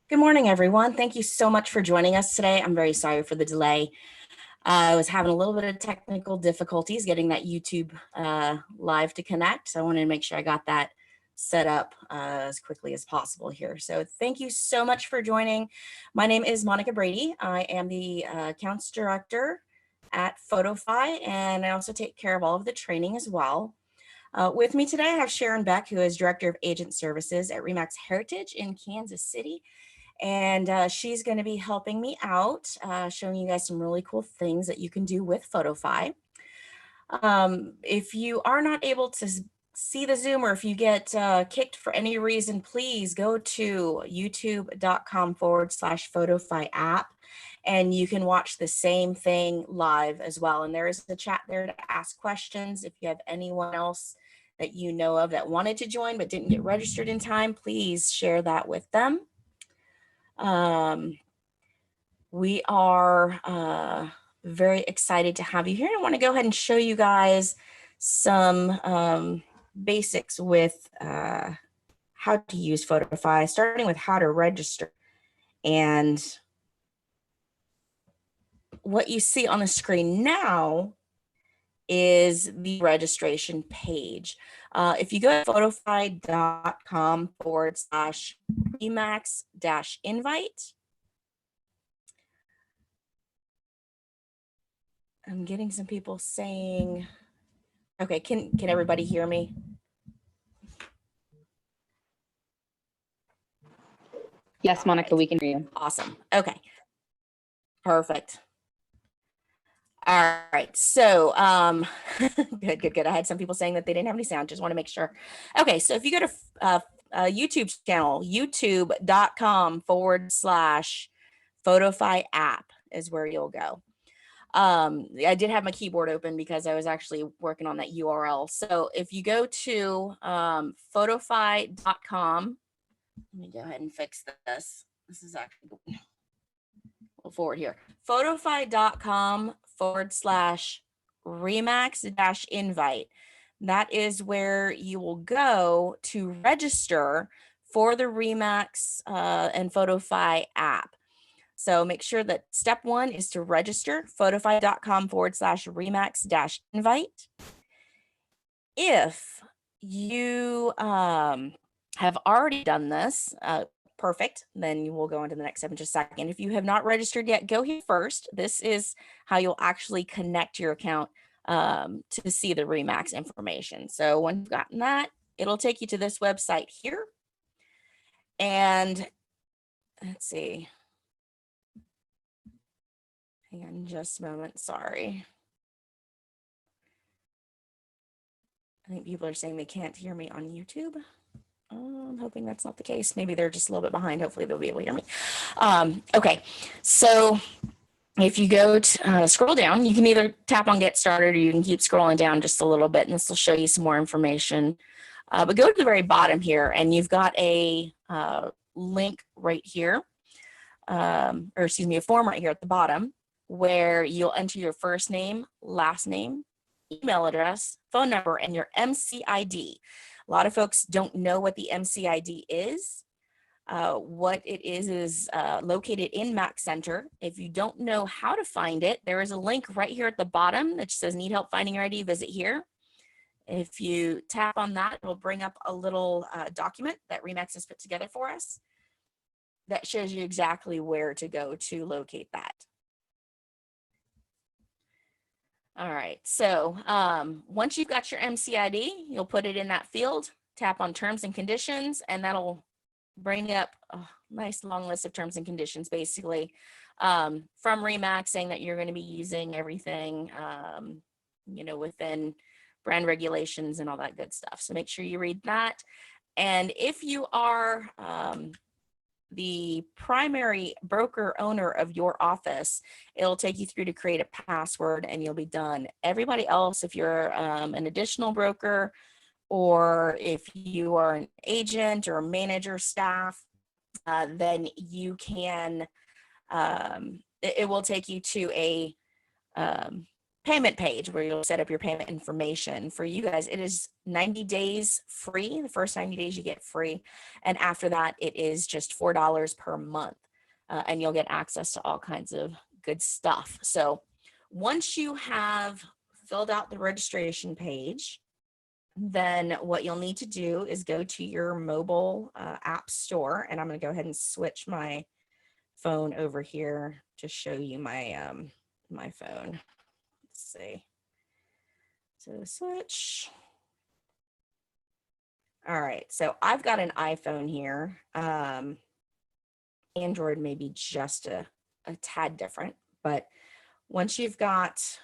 Good morning, everyone. Thank you so much for joining us today. I'm very sorry for the delay. I was having a little bit of technical difficulties getting that YouTube live to connect. So I wanted to make sure I got that set up as quickly as possible here. So thank you so much for joining. My name is Monica Brady. I am the accounts director at Photofy, and I also take care of all of the training as well. With me today, I have Sharon Beck, who is Director of Agent Services at Remax Heritage in Kansas City. And she's going to be helping me out, showing you guys some really cool things that you can do with Photofy. If you are not able to see the Zoom, or if you get kicked for any reason, please go to youtube.com/Photofy app, and you can watch the same thing live as well. And there is a chat there to ask questions. If you have anyone else that you know of that wanted to join but didn't get registered in time, please share that with them. We are very excited to have you here. I want to go ahead and show you guys some basics with how to use Photofy, starting with how to register. And what you see on the screen now is the registration page. If you go to photofy.com/Remax-invite, I'm getting some people saying, okay, can everybody hear me? Yes, Monica, we can hear you. Awesome. Okay. Perfect. All right. So good. I had some people saying that they didn't have any sound. Just want to make sure. Okay. So if you go to YouTube channel, youtube.com/Photofy app is where you'll go. I did have my keyboard open because I was actually working on that URL. So if you go to photofy.com, let me go ahead and fix this. This is actually we'll forward here. Photofy.com/Remax-invite. That is where you will go to register for the Remax and Photofy app. So make sure that step one is to register, photofy.com/Remax-invite. If you have already done this, perfect, then you will go on to the next step in just a second. If you have not registered yet, go here first. This is how you'll actually connect your account to see the Remax information. So once you've gotten that, it'll take you to this website here. And let's see. Hang on just a moment, sorry. I think people are saying they can't hear me on YouTube. I'm hoping that's not the case. Maybe they're just a little bit behind. Hopefully they'll be able to hear me. Okay, so if you go to scroll down, you can either tap on Get Started, or you can keep scrolling down just a little bit, and this will show you some more information. But go to the very bottom here, and you've got a link right here, or excuse me, a form right here at the bottom, where you'll enter your first name, last name, email address, phone number, and your MCID. A lot of folks don't know what the MCID is. What it is located in Mac Center. If you don't know how to find it, there is a link right here at the bottom that says need help finding your ID, visit here. If you tap on that, it'll bring up a little document that Remax has put together for us that shows you exactly where to go to locate that. All right, so once you've got your MCID, you'll put it in that field, tap on terms and conditions, and that'll bring up a nice long list of terms and conditions, basically, from Remax, saying that you're going to be using everything, within brand regulations and all that good stuff. So make sure you read that. And if you are the primary broker owner of your office, it'll take you through to create a password and you'll be done. Everybody else, if you're an additional broker, or if you are an agent or a manager staff, then you can, it will take you to a payment page where you'll set up your payment information. For you guys, it is 90 days free. The first 90 days you get free. And after that, it is just $4 per month. And you'll get access to all kinds of good stuff. So once you have filled out the registration page, then what you'll need to do is go to your mobile app store. And I'm going to go ahead and switch my phone over here to show you my my phone. Let's see. So switch. All right. So I've got an iPhone here. Android may be just a tad different, but once you've got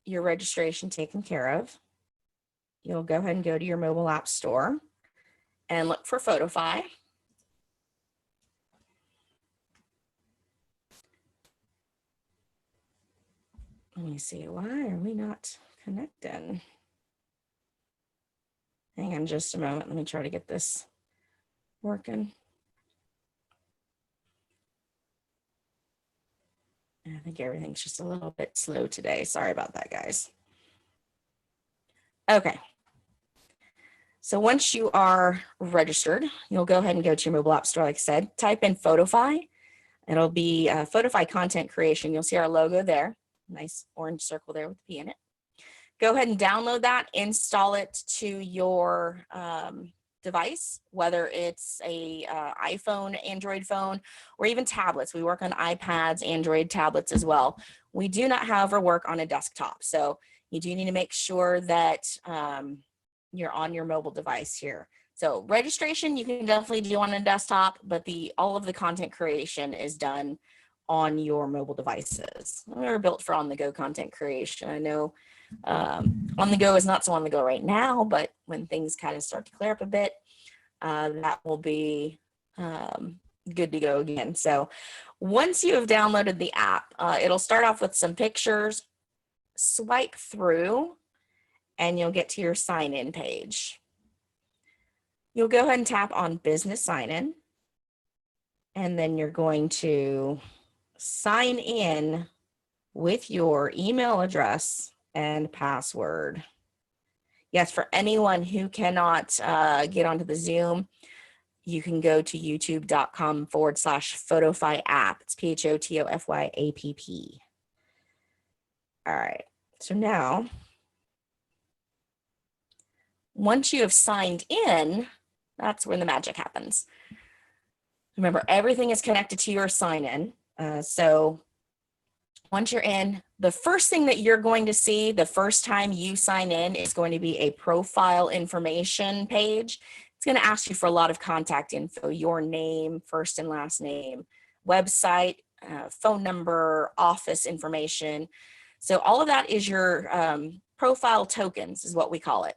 your registration taken care of, you'll go ahead and go to your mobile app store and look for Photofy. Let me see, why are we not connecting? Hang on just a moment. Let me try to get this working. I think everything's just a little bit slow today. Sorry about that, guys. Okay. So once you are registered, you'll go ahead and go to your mobile app store, like I said, type in Photofy. It'll be Photofy content creation. You'll see our logo there. Nice orange circle there with the P in it. Go ahead and download that, install it to your device, whether it's a iPhone, Android phone, or even tablets. We work on iPads, Android tablets as well. We do not, however, work on a desktop. So you do need to make sure that you're on your mobile device here. So registration, you can definitely do on a desktop, but all of the content creation is done on your mobile devices. They're built for on-the-go content creation. I know on the go is not so on the go right now, but when things kind of start to clear up a bit, that will be good to go again. So once you have downloaded the app, it'll start off with some pictures. Swipe through and you'll get to your sign-in page. You'll go ahead and tap on business sign-in, and then you're going to sign in with your email address and password. Yes, for anyone who cannot get onto the Zoom, you can go to youtube.com/Photofy app. It's PHOTOFYAPP. All right, so now, once you have signed in, that's where the magic happens. Remember, everything is connected to your sign-in. So once you're in, the first thing that you're going to see the first time you sign in is going to be a profile information page. It's going to ask you for a lot of contact info, your name, first and last name, website, phone number, office information. So all of that is your profile tokens is what we call it.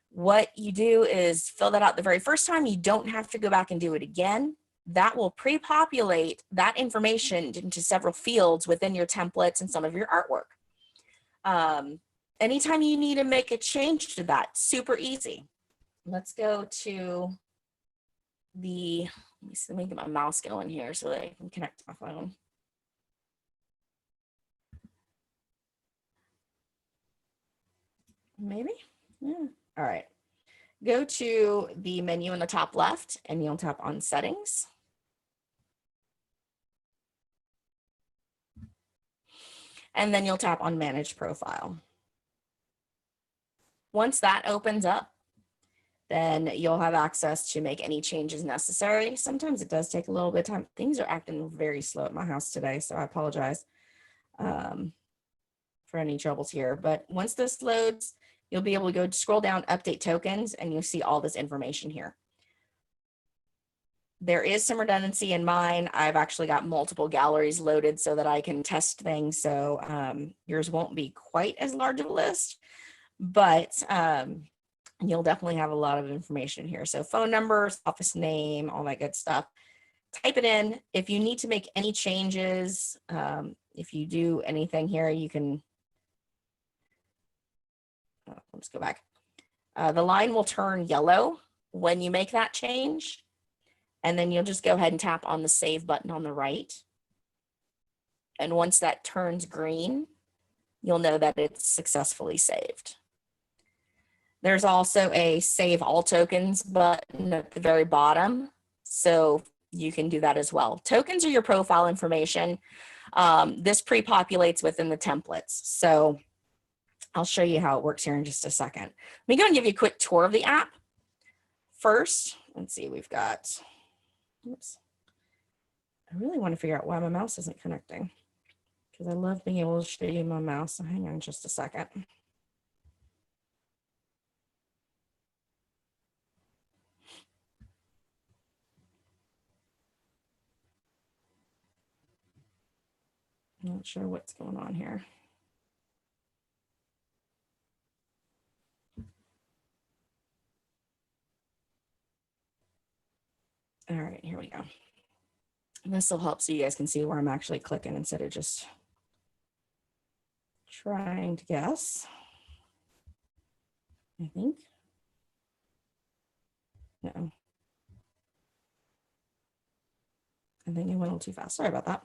What you do is fill that out the very first time. You don't have to go back and do it again. That will pre-populate that information into several fields within your templates and some of your artwork. Anytime you need to make a change to that, super easy. Let's go to let me get my mouse going here so that I can connect to my phone. Maybe, yeah. All right. Go to the menu in the top left and you'll tap on settings. And then you'll tap on manage profile. Once that opens up, then you'll have access to make any changes necessary. Sometimes it does take a little bit of time. Things are acting very slow at my house today, so I apologize for any troubles here. But once this loads, you'll be able to go scroll down, update tokens, and you'll see all this information here. There is some redundancy in mine. I've actually got multiple galleries loaded so that I can test things. So yours won't be quite as large of a list, but you'll definitely have a lot of information here. So phone numbers, office name, all that good stuff. Type it in. If you need to make any changes, if you do anything here, you can, let's go back. The line will turn yellow when you make that change. And then you'll just go ahead and tap on the save button on the right. And once that turns green, you'll know that it's successfully saved. There's also a save all tokens button at the very bottom. So you can do that as well. Tokens are your profile information. This pre-populates within the templates. So I'll show you how it works here in just a second. Let me go and give you a quick tour of the app. First, let's see, we've got, oops. I really want to figure out why my mouse isn't connecting because I love being able to show you my mouse. So hang on just a second. I'm not sure what's going on here. All right, here we go. This will help so you guys can see where I'm actually clicking instead of just trying to guess. I think. No. I think it went a little too fast. Sorry about that.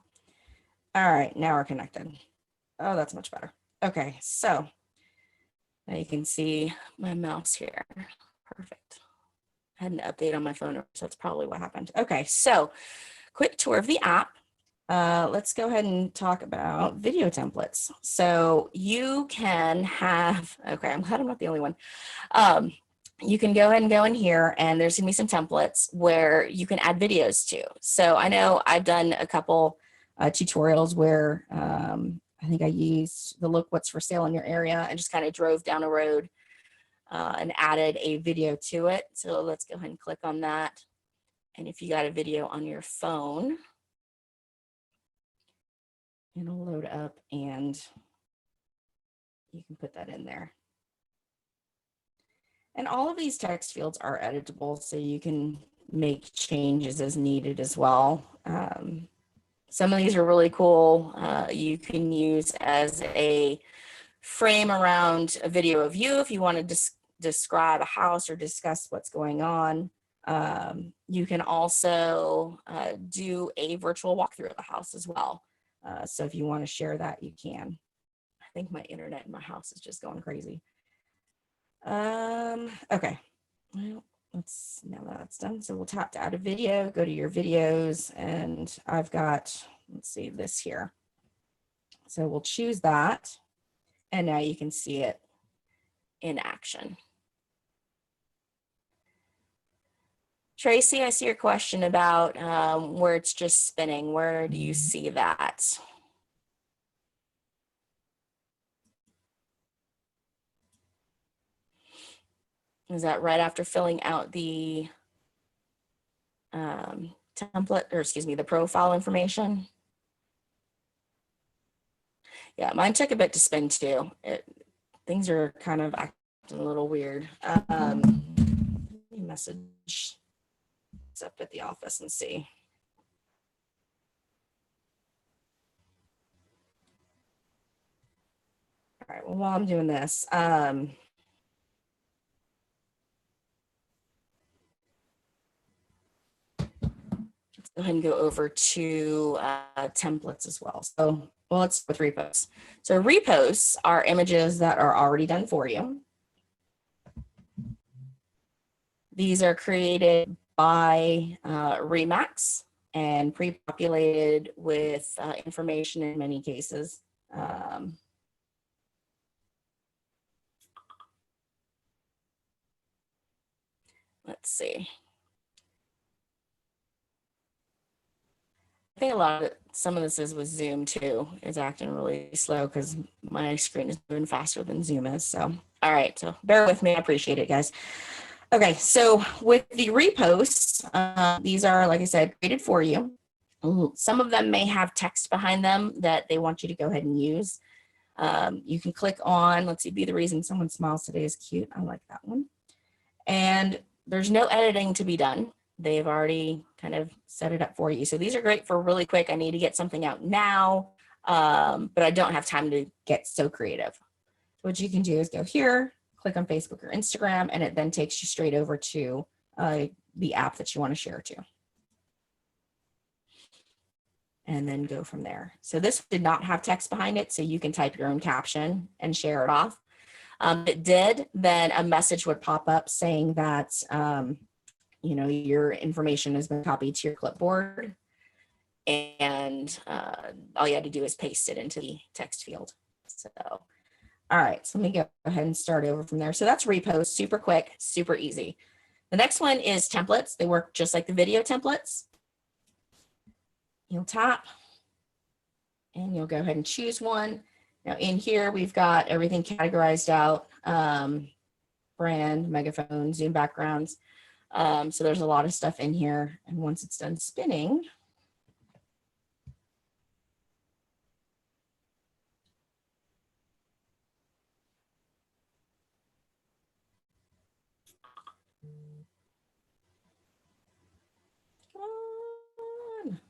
All right, now we're connected. Oh, that's much better. Okay, so now you can see my mouse here. Perfect. I had an update on my phone, so that's probably what happened. Okay, so quick tour of the app. Let's go ahead and talk about video templates. So you can have, okay, I'm glad I'm not the only one. You can go ahead and go in here and there's gonna be some templates where you can add videos to. So I know I've done a couple tutorials where I think I used the look what's for sale in your area and just kind of drove down a road and added a video to it. So let's go ahead and click on that. And if you got a video on your phone, it'll load up and you can put that in there. And all of these text fields are editable, so you can make changes as needed as well. Some of these are really cool. You can use as a frame around a video of you if you want to describe a house or discuss what's going on. You can also do a virtual walkthrough of the house as well. So if you want to share that, you can. I think my internet in my house is just going crazy. Okay, well, now that's done. So we'll tap to add a video, go to your videos, and I've got, let's see this here. So we'll choose that, and now you can see it in action. Tracy, I see your question about where it's just spinning. Where do you see that? Is that right after filling out the template, or excuse me, the profile information? Yeah, mine took a bit to spin too. Things are kind of acting a little weird. Let me message up at the office and see. All right, well, while I'm doing this, let's go ahead and go over to templates as well. So, well, let's start with reposts. So reposts are images that are already done for you. These are created by Remax and pre-populated with information in many cases. Let's see. I think a lot of it, some of this is with Zoom too. It's acting really slow because my screen is moving faster than Zoom is. So, all right, so bear with me. I appreciate it, guys. Okay, so with the reposts, these are, like I said, created for you. Some of them may have text behind them that they want you to go ahead and use. You can click on, let's see, be the reason someone smiles today is cute. I like that one. And there's no editing to be done. They've already kind of set it up for you. So these are great for really quick. I need to get something out now, but I don't have time to get so creative. What you can do is go here, click on Facebook or Instagram, and it then takes you straight over to the app that you want to share to. and then go from there. So this did not have text behind it, so you can type your own caption and share it off. It did, then a message would pop up saying that, your information has been copied to your clipboard, and all you had to do is paste it into the text field. So, all right, so let me go ahead and start over from there. So that's repost, super quick, super easy. The next one is templates. They work just like the video templates. You'll tap and you'll go ahead and choose one. Now in here, we've got everything categorized out, brand, megaphone, Zoom backgrounds. So there's a lot of stuff in here. And once it's done spinning,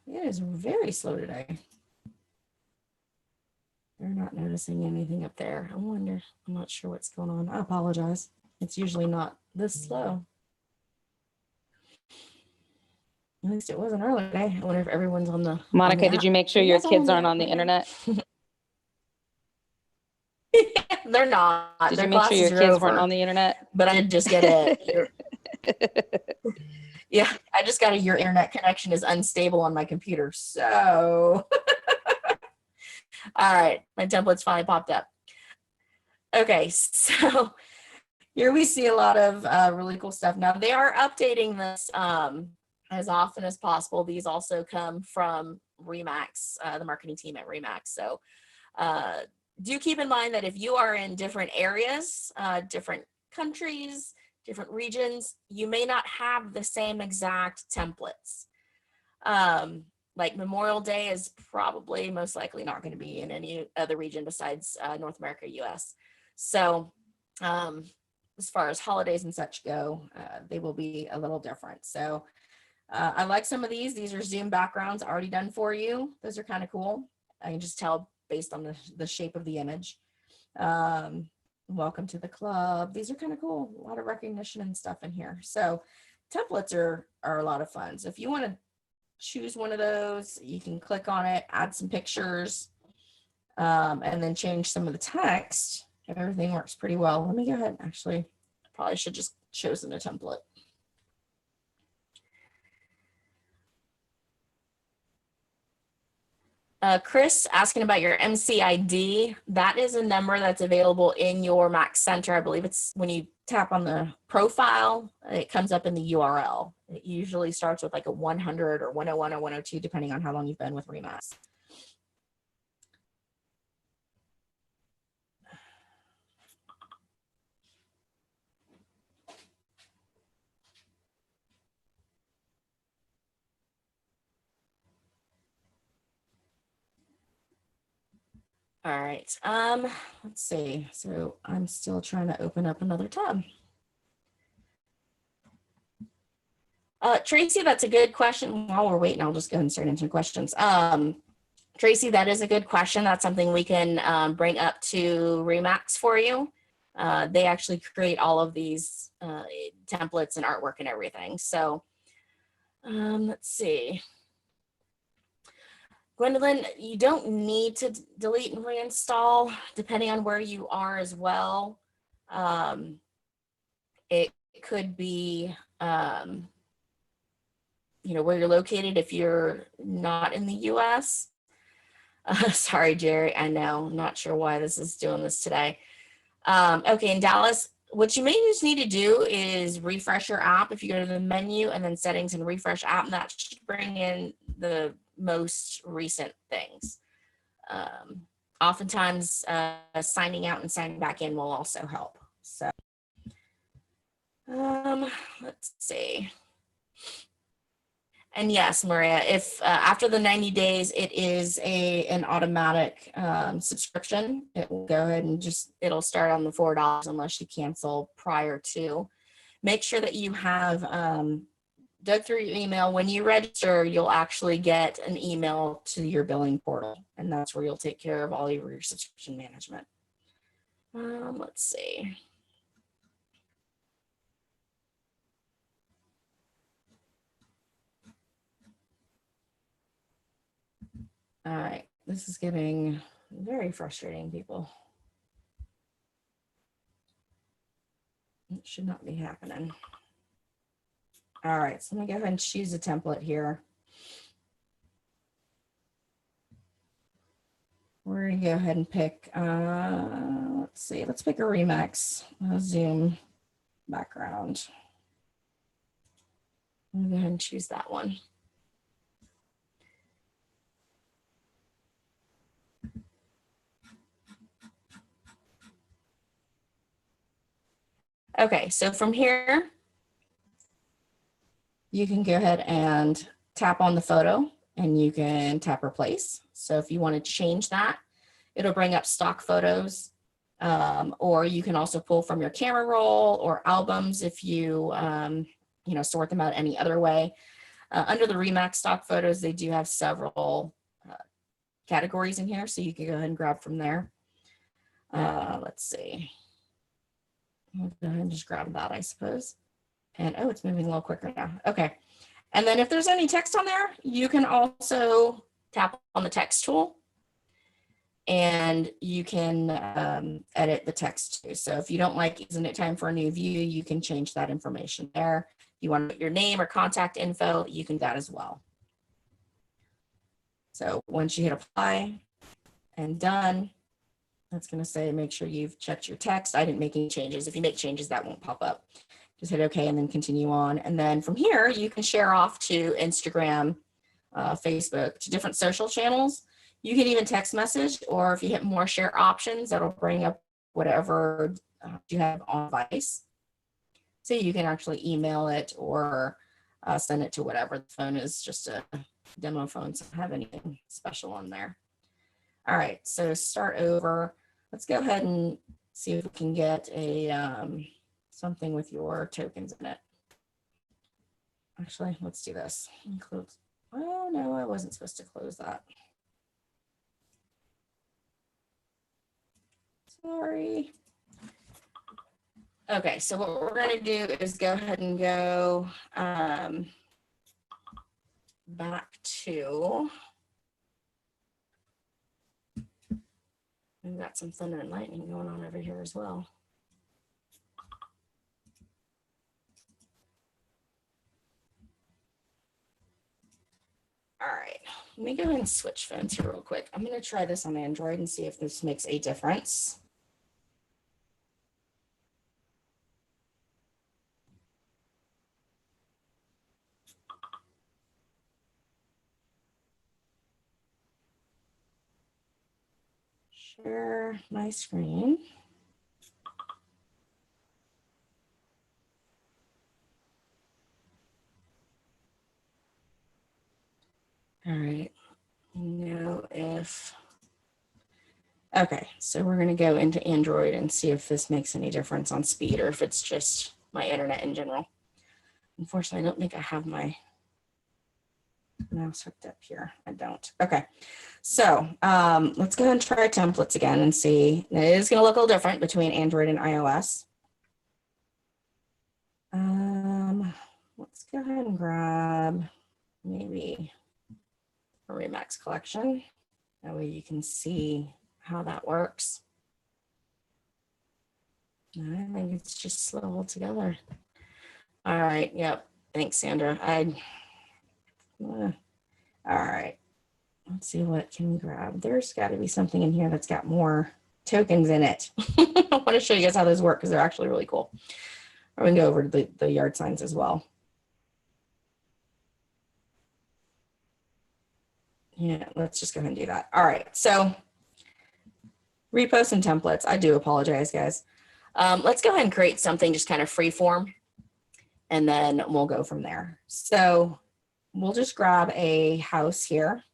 it is very slow today. They're not noticing anything up there. I wonder, I'm not sure what's going on. I apologize. It's usually not this slow. At least it wasn't earlier today. I wonder if everyone's on the Monica, did you make sure your kids aren't on the internet? They're not. Did Their you make sure your classes are kids over, weren't on the internet? but I did just get yeah, I just got your internet connection is unstable on my computer. So, all right, my template's finally popped up. Okay, so here we see a lot of really cool stuff. Now they are updating this as often as possible. These also come from Remax, the marketing team at Remax. So do keep in mind that if you are in different areas, different countries, different regions, you may not have the same exact templates. Like Memorial Day is probably most likely not going to be in any other region besides North America, US. So as far as holidays and such go, they will be a little different. So I like some of these. These are Zoom backgrounds already done for you. Those are kind of cool. I can just tell based on the shape of the image. Welcome to the club. These are kind of cool. A lot of recognition and stuff in here. So templates are a lot of fun. So if you want to choose one of those, you can click on it, add some pictures, and then change some of the text. Everything works pretty well. Let me go ahead. Actually, I probably should just chosen a template. Chris asking about your MCID. That is a number that's available in your Mac Center. I believe it's when you tap on the profile, it comes up in the URL. It usually starts with like a 100 or 101 or 102, depending on how long you've been with Remax. All right, let's see. So I'm still trying to open up another tab. Tracy, that's a good question. While we're waiting, I'll just go ahead and start answering questions. Tracy, that is a good question. That's something we can bring up to Remax for you. They actually create all of these templates and artwork and everything. So let's see. Gwendolyn, you don't need to delete and reinstall depending on where you are as well. It could be, where you're located if you're not in the US. Sorry, Jerry, I know, I'm not sure why this is doing this today. Okay, in Dallas, what you may just need to do is refresh your app. If you go to the menu and then settings and refresh app, and that should bring in the most recent things. Oftentimes, signing out and signing back in will also help. So, let's see. And yes, Maria, if after the 90 days, it is an automatic subscription, it will go ahead and it'll start on the $4 unless you cancel prior to. Make sure that you have dug through your email. When you register, you'll actually get an email to your billing portal, and that's where you'll take care of all your subscription management. Let's see. All right, this is getting very frustrating, people. It should not be happening. All right, so let me go ahead and choose a template here. We're gonna go ahead and pick, let's see, let's pick a Remax Zoom background. I'm gonna go ahead and choose that one. Okay, so from here, you can go ahead and tap on the photo and you can tap replace. So if you want to change that, it'll bring up stock photos, or you can also pull from your camera roll or albums if you, sort them out any other way. Under the Remax stock photos, they do have several categories in here, so you can go ahead and grab from there. Let's see. I'll go ahead and just grab that, I suppose. And oh, it's moving a little quicker now. Okay. And then if there's any text on there, you can also tap on the text tool and you can edit the text too. So if you don't like, isn't it time for a new view, you can change that information there. If you want to put your name or contact info, you can do that as well. So once you hit apply and done, that's going to say, make sure you've checked your text. I didn't make any changes. If you make changes, that won't pop up. Just hit OK and then continue on. And then from here, you can share off to Instagram, Facebook, to different social channels. You can even text message, or if you hit more share options, that'll bring up whatever you have on device. So you can actually email it or send it to whatever. The phone is just a demo phone, so I don't have anything special on there. All right, so start over. Let's go ahead and see if we can get a something with your tokens in it. Actually, let's do this. Close. Oh no, I wasn't supposed to close that. Sorry. Okay, so what we're going to do is go ahead and go back to. We've got some thunder and lightning going on over here as well. All right, let me go ahead and switch phones here real quick. I'm going to try this on Android and see if this makes a difference. Share my screen. All right, know if, okay, so we're gonna go into Android and see if this makes any difference on speed or if it's just my internet in general. Unfortunately, I don't think I have my mouse hooked up here. I don't. Okay, so let's go ahead and try templates again and see. It is gonna look a little different between Android and iOS. Let's go ahead and grab maybe a Remax collection. That way you can see how that works. I think it's just slow together. All right. Yep. Thanks, Sandra. All right. Let's see what can we grab. There's got to be something in here that's got more tokens in it. I want to show you guys how those work because they're actually really cool. Or we can go over to the yard signs as well. Yeah, let's just go ahead and do that. All right, so reposts and templates. I do apologize, guys. Let's go ahead and create something just kind of free form, and then we'll go from there. So we'll just grab a house here.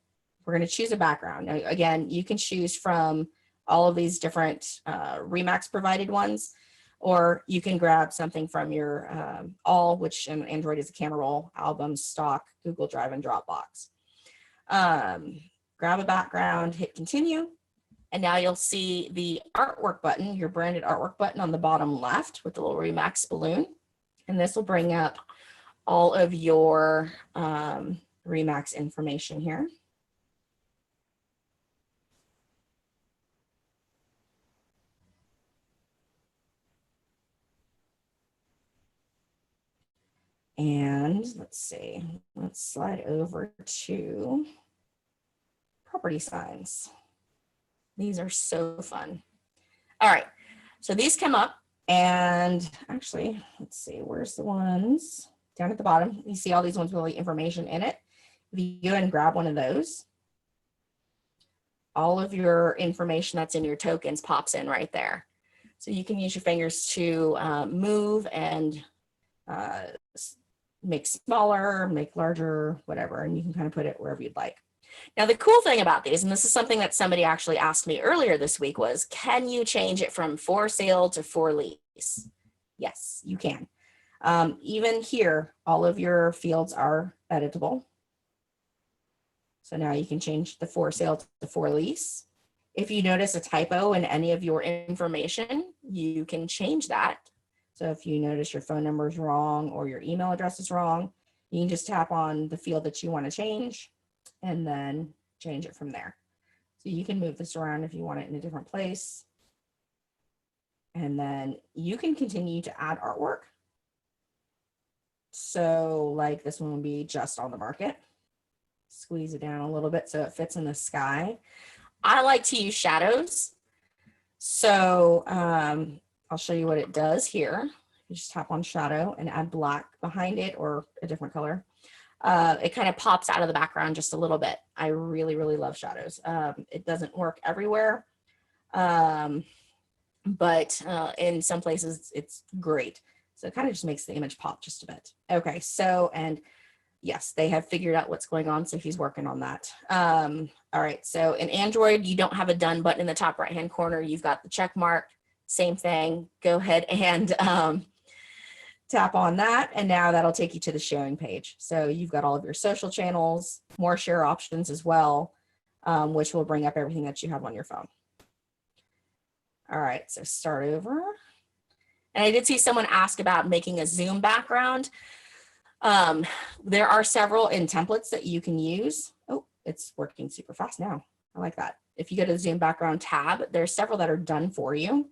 We're going to choose a background. Now, again, you can choose from all of these different Remax provided ones, or you can grab something from your all, which in Android is a camera roll, albums, stock, Google Drive, and Dropbox. Grab a background, hit continue, and now you'll see the artwork button, your branded artwork button on the bottom left with the little Remax balloon. And this will bring up all of your Remax information here. And let's see, let's slide over to property signs. These are so fun. All right, so these come up, and actually, let's see, where's the ones down at the bottom? You see all these ones with all the information in it. If you go ahead and grab one of those, all of your information that's in your tokens pops in right there. So you can use your fingers to move and make smaller, make larger, whatever, and you can kind of put it wherever you'd like. Now, the cool thing about these, and this is something that somebody actually asked me earlier this week, was can you change it from for sale to for lease? Yes, you can. Even here, all of your fields are editable. So now you can change the for sale to for lease. If you notice a typo in any of your information, you can change that. So if you notice your phone number is wrong or your email address is wrong, you can just tap on the field that you want to change and then change it from there. So you can move this around if you want it in a different place. And then you can continue to add artwork. So like this one would be just on the market. Squeeze it down a little bit so it fits in the sky. I like to use shadows. So I'll show you what it does here. You just tap on shadow and add black behind it or a different color. It kind of pops out of the background just a little bit. I really, really love shadows. It doesn't work everywhere, but in some places it's great. So it kind of just makes the image pop just a bit. Okay, so, and yes, they have figured out what's going on, so he's working on that. All right, so in Android, you don't have a done button in the top right-hand corner. You've got the check mark, same thing. Go ahead and tap on that, and now that'll take you to the sharing page. So you've got all of your social channels, more share options as well, which will bring up everything that you have on your phone. All right, so start over. And I did see someone ask about making a Zoom background. There are several in templates that you can use. Oh, it's working super fast now. I like that. If you go to the Zoom background tab, there's several that are done for you,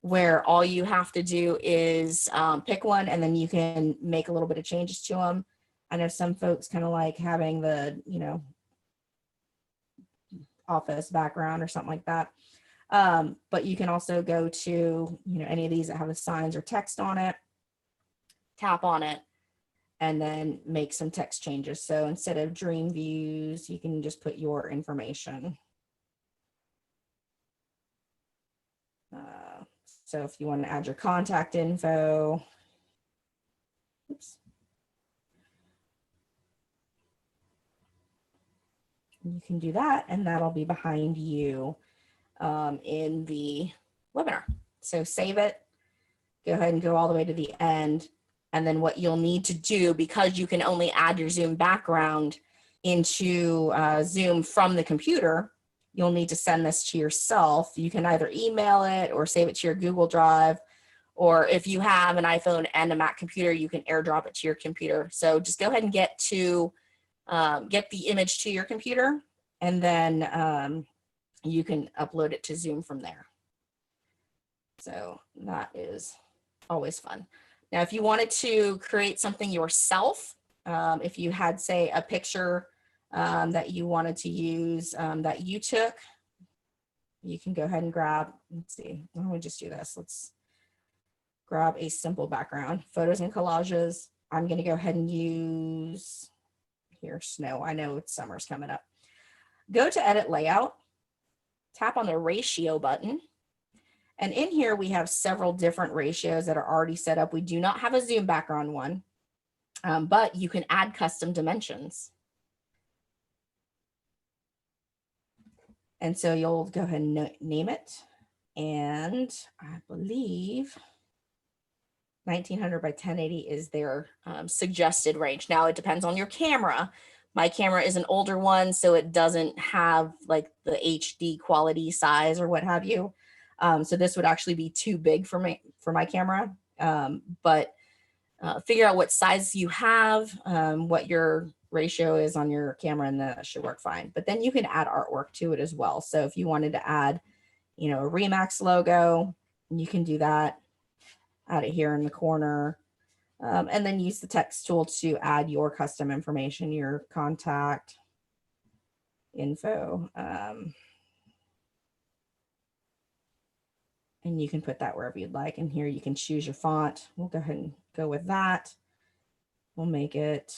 where all you have to do is pick one and then you can make a little bit of changes to them. I know some folks kind of like having the, you know, office background or something like that. But you can also go to, you know, any of these that have the signs or text on it, tap on it, and then make some text changes. So instead of dream views, you can just put your information. So if you want to add your contact info, oops. You can do that, and that'll be behind you in the webinar. So save it, go ahead and go all the way to the end. And then what you'll need to do, because you can only add your Zoom background into Zoom from the computer, you'll need to send this to yourself. You can either email it or save it to your Google Drive, or if you have an iPhone and a Mac computer, you can airdrop it to your computer. So just go ahead and get the image to your computer, and then you can upload it to Zoom from there. So that is always fun. Now, if you wanted to create something yourself, if you had, say, a picture that you wanted to use that you took, you can go ahead and grab, let's see, why don't we just do this? Let's grab a simple background, photos and collages. I'm going to go ahead and use here, snow. I know it's summer's coming up. Go to edit layout, tap on the ratio button. And in here, we have several different ratios that are already set up. We do not have a Zoom background one, but you can add custom dimensions. And so you'll go ahead and name it. And I believe 1900 by 1080 is their suggested range. Now it depends on your camera. My camera is an older one, so it doesn't have like the HD quality size or what have you. So this would actually be too big for my camera. But figure out what size you have, what your ratio is on your camera, and that should work fine. But then you can add artwork to it as well. So if you wanted to add, you know, a Remax logo, you can do that. Add it here in the corner. And then use the text tool to add your custom information, your contact info. And you can put that wherever you'd like. And here you can choose your font. We'll go ahead and go with that. We'll make it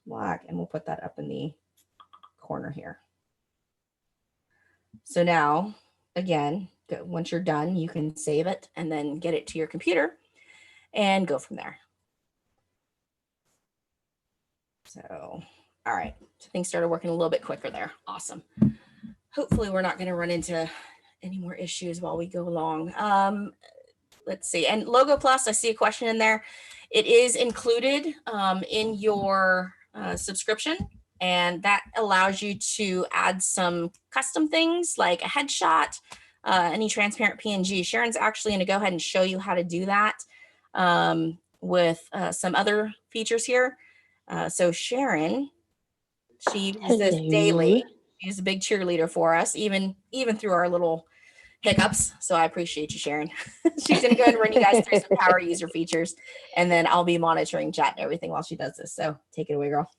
black, and we'll put that up in the corner here. So now, again, once you're done, you can save it and then get it to your computer and go from there. So, all right, so things started working a little bit quicker there. Awesome. Hopefully we're not going to run into any more issues while we go along. Let's see. And Logo Plus, I see a question in there. It is included in your subscription, and that allows you to add some custom things like a headshot, any transparent PNG. Sharon's actually going to go ahead and show you how to do that with some other features here. So Sharon, she uses this daily. She's a big cheerleader for us, even through our little hiccups. So I appreciate you, Sharon. She's going to go ahead and run you guys through some power user features, and then I'll be monitoring chat and everything while she does this. So take it away, girl.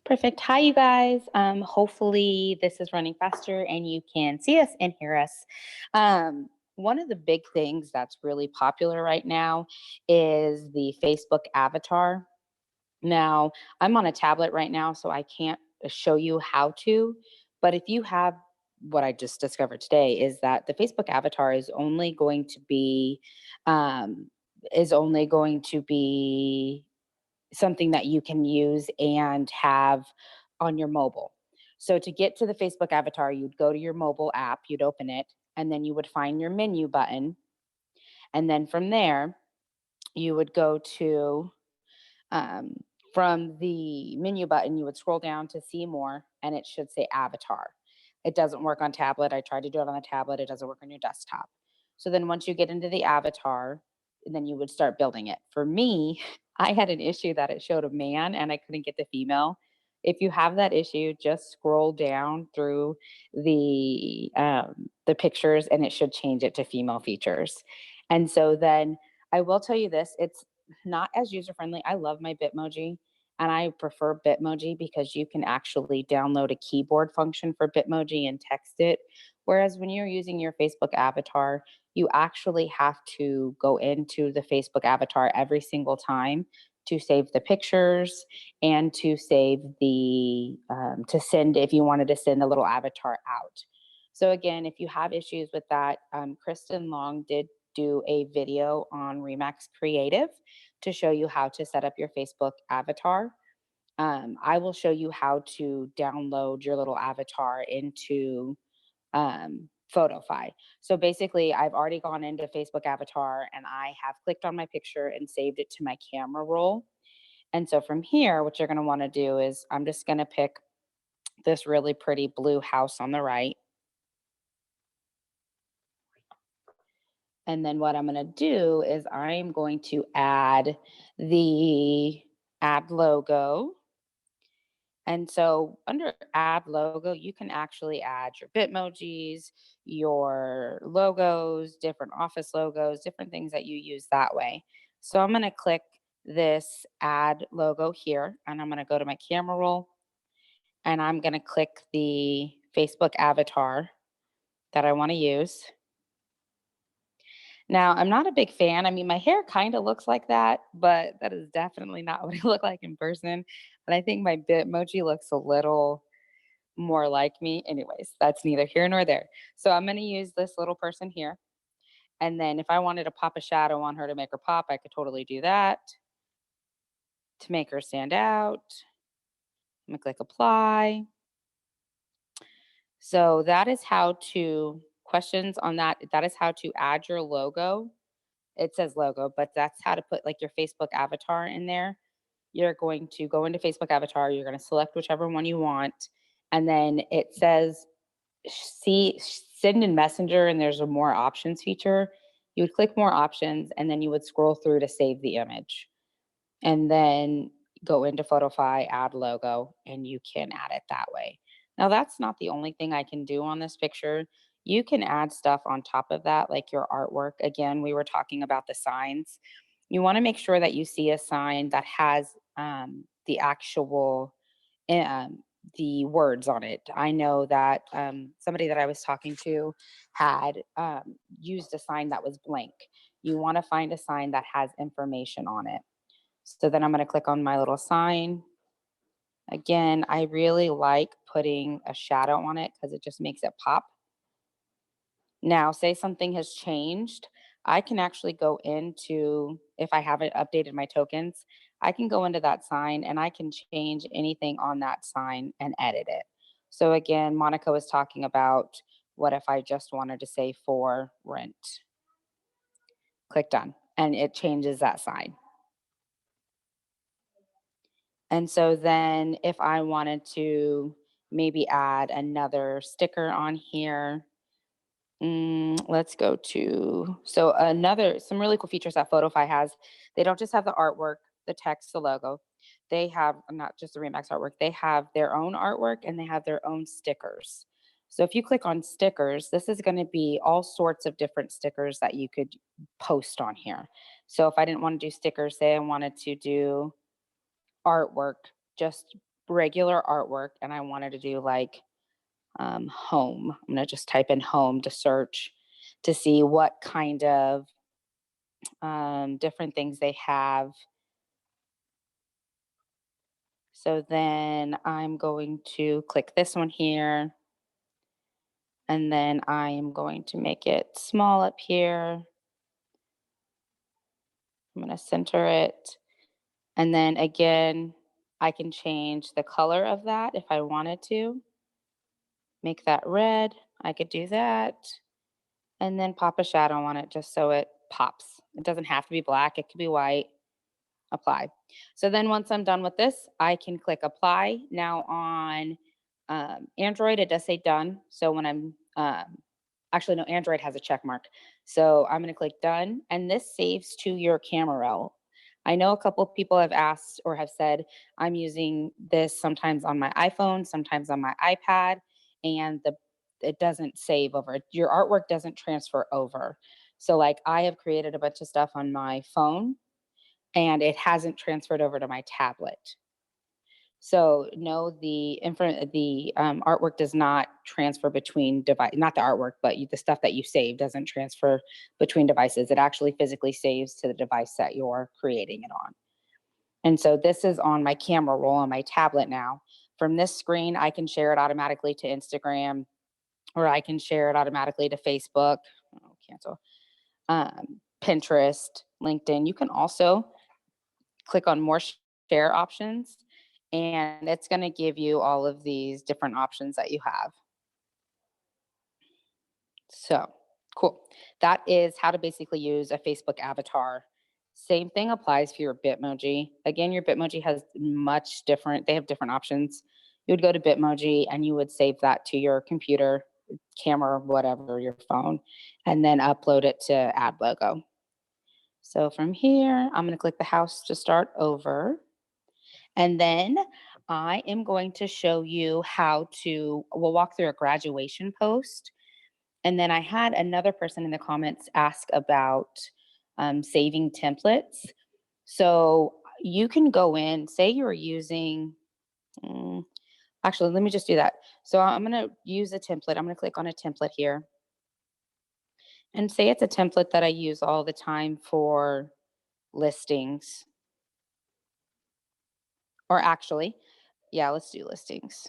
Perfect. Hi, you guys. Hopefully this is running faster and you can see us and hear us. One of the big things that's really popular right now is the Facebook avatar. Now, I'm on a tablet right now, so I can't show you how to, but if you have what I just discovered today is that the Facebook avatar is only going to be something that you can use and have on your mobile. So to get to the Facebook avatar, you'd go to your mobile app, you'd open it, and then you would find your menu button. And then from there, you would go to, from the menu button, you would scroll down to see more, and it should say avatar. It doesn't work on tablet. I tried to do it on the tablet. It doesn't work on your desktop. So then once you get into the avatar, then you would start building it. For me, I had an issue that it showed a man and I couldn't get the female. If you have that issue, just scroll down through the pictures and it should change it to female features. And so then I will tell you this, it's not as user friendly. I love my Bitmoji and I prefer Bitmoji because you can actually download a keyboard function for Bitmoji and text it. Whereas when you're using your Facebook avatar, you actually have to go into the Facebook avatar every single time to save the pictures and to save the, to send, if you wanted to send the little avatar out. So again, if you have issues with that, Kristen Long did do a video on Remax Creative to show you how to set up your Facebook avatar. I will show you how to download your little avatar into Photofy. So basically, I've already gone into Facebook avatar and I have clicked on my picture and saved it to my camera roll. And so from here, what you're going to want to do is I'm just going to pick this really pretty blue house on the right. And then what I'm going to do is I'm going to add the add logo. And so under add logo, you can actually add your Bitmojis, your logos, different office logos, different things that you use that way. So I'm going to click this add logo here and I'm going to go to my camera roll and I'm going to click the Facebook avatar that I want to use. Now, I'm not a big fan. I mean, my hair kind of looks like that, but that is definitely not what I look like in person. And I think my Bitmoji looks a little more like me. Anyways, that's neither here nor there. So I'm going to use this little person here. And then if I wanted to pop a shadow on her to make her pop, I could totally do that. To make her stand out, I'm going to click apply. So that is how to, questions on that. That is how to add your logo. It says logo, but that's how to put like your Facebook avatar in there. You're going to go into Facebook avatar. You're going to select whichever one you want. And then it says see send in messenger and there's a more options feature. You would click more options and then you would scroll through to save the image and then go into Photofy, add logo, and you can add it that way. Now that's not the only thing I can do on this picture. You can add stuff on top of that, like your artwork. Again, we were talking about the signs. You want to make sure that you see a sign that has the actual um, the words on it. I know that somebody that I was talking to had used a sign that was blank. You want to find a sign that has information on it. So then I'm going to click on my little sign. Again, I really like putting a shadow on it because it just makes it pop. Now, say something has changed, I can actually go into, if I haven't updated my tokens, I can go into that sign and I can change anything on that sign and edit it. So again, Monica was talking about what if I just wanted to say for rent? Click done, and it changes that sign. And so then if I wanted to maybe add another sticker on here, let's go to so another some really cool features that Photofy has. They don't just have the artwork, the text, the logo. They have not just the Remax artwork. They have their own artwork and they have their own stickers. So if you click on stickers, this is going to be all sorts of different stickers that you could post on here. So if I didn't want to do stickers, say I wanted to do artwork, just regular artwork, and I wanted to do like home. I'm going to just type in home to search to see what kind of different things they have. So then I'm going to click this one here. And then I am going to make it small up here. I'm going to center it. And then again, I can change the color of that if I wanted to. Make that red. I could do that. And then pop a shadow on it just so it pops. It doesn't have to be black, it could be white. Apply. So then once I'm done with this, I can click apply. Now on Android, it does say done. So when I'm actually, no, Android has a check mark. So I'm going to click done, and this saves to your camera roll. I know a couple of people have asked or have said I'm using this sometimes on my iPhone, sometimes on my iPad, and it doesn't save over. Your artwork doesn't transfer over. So like I have created a bunch of stuff on my phone and it hasn't transferred over to my tablet. So no, the artwork does not transfer between device. Not the artwork, but the stuff that you save doesn't transfer between devices. It actually physically saves to the device that you're creating it on. And so this is on my camera roll on my tablet now. From this screen, I can share it automatically to Instagram, or I can share it automatically to Facebook. Oh, cancel. Pinterest, LinkedIn. You can also click on more share options, and it's going to give you all of these different options that you have. So cool. That is how to basically use a Facebook avatar. Same thing applies for your Bitmoji. Again, your Bitmoji has much different, they have different options. You would go to Bitmoji and you would save that to your computer, camera, whatever, your phone, and then upload it to Add Logo. So from here, I'm going to click the house to start over. And then I am going to show you how to, we'll walk through a graduation post. And then I had another person in the comments ask about saving templates. So you can go in, say you're using, actually, let me just do that. So I'm going to use a template. I'm going to click on a template here. And say it's a template that I use all the time for listings. Or actually, yeah, let's do listings.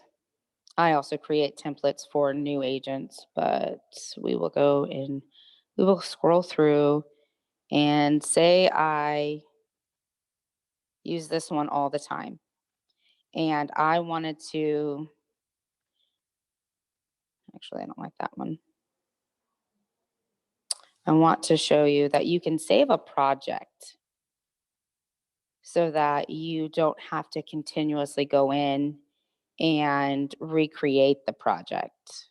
I also create templates for new agents, but we will go and we will scroll through and say I use this one all the time. And I wanted to, actually, I don't like that one. I want to show you that you can save a project so that you don't have to continuously go in and recreate the project.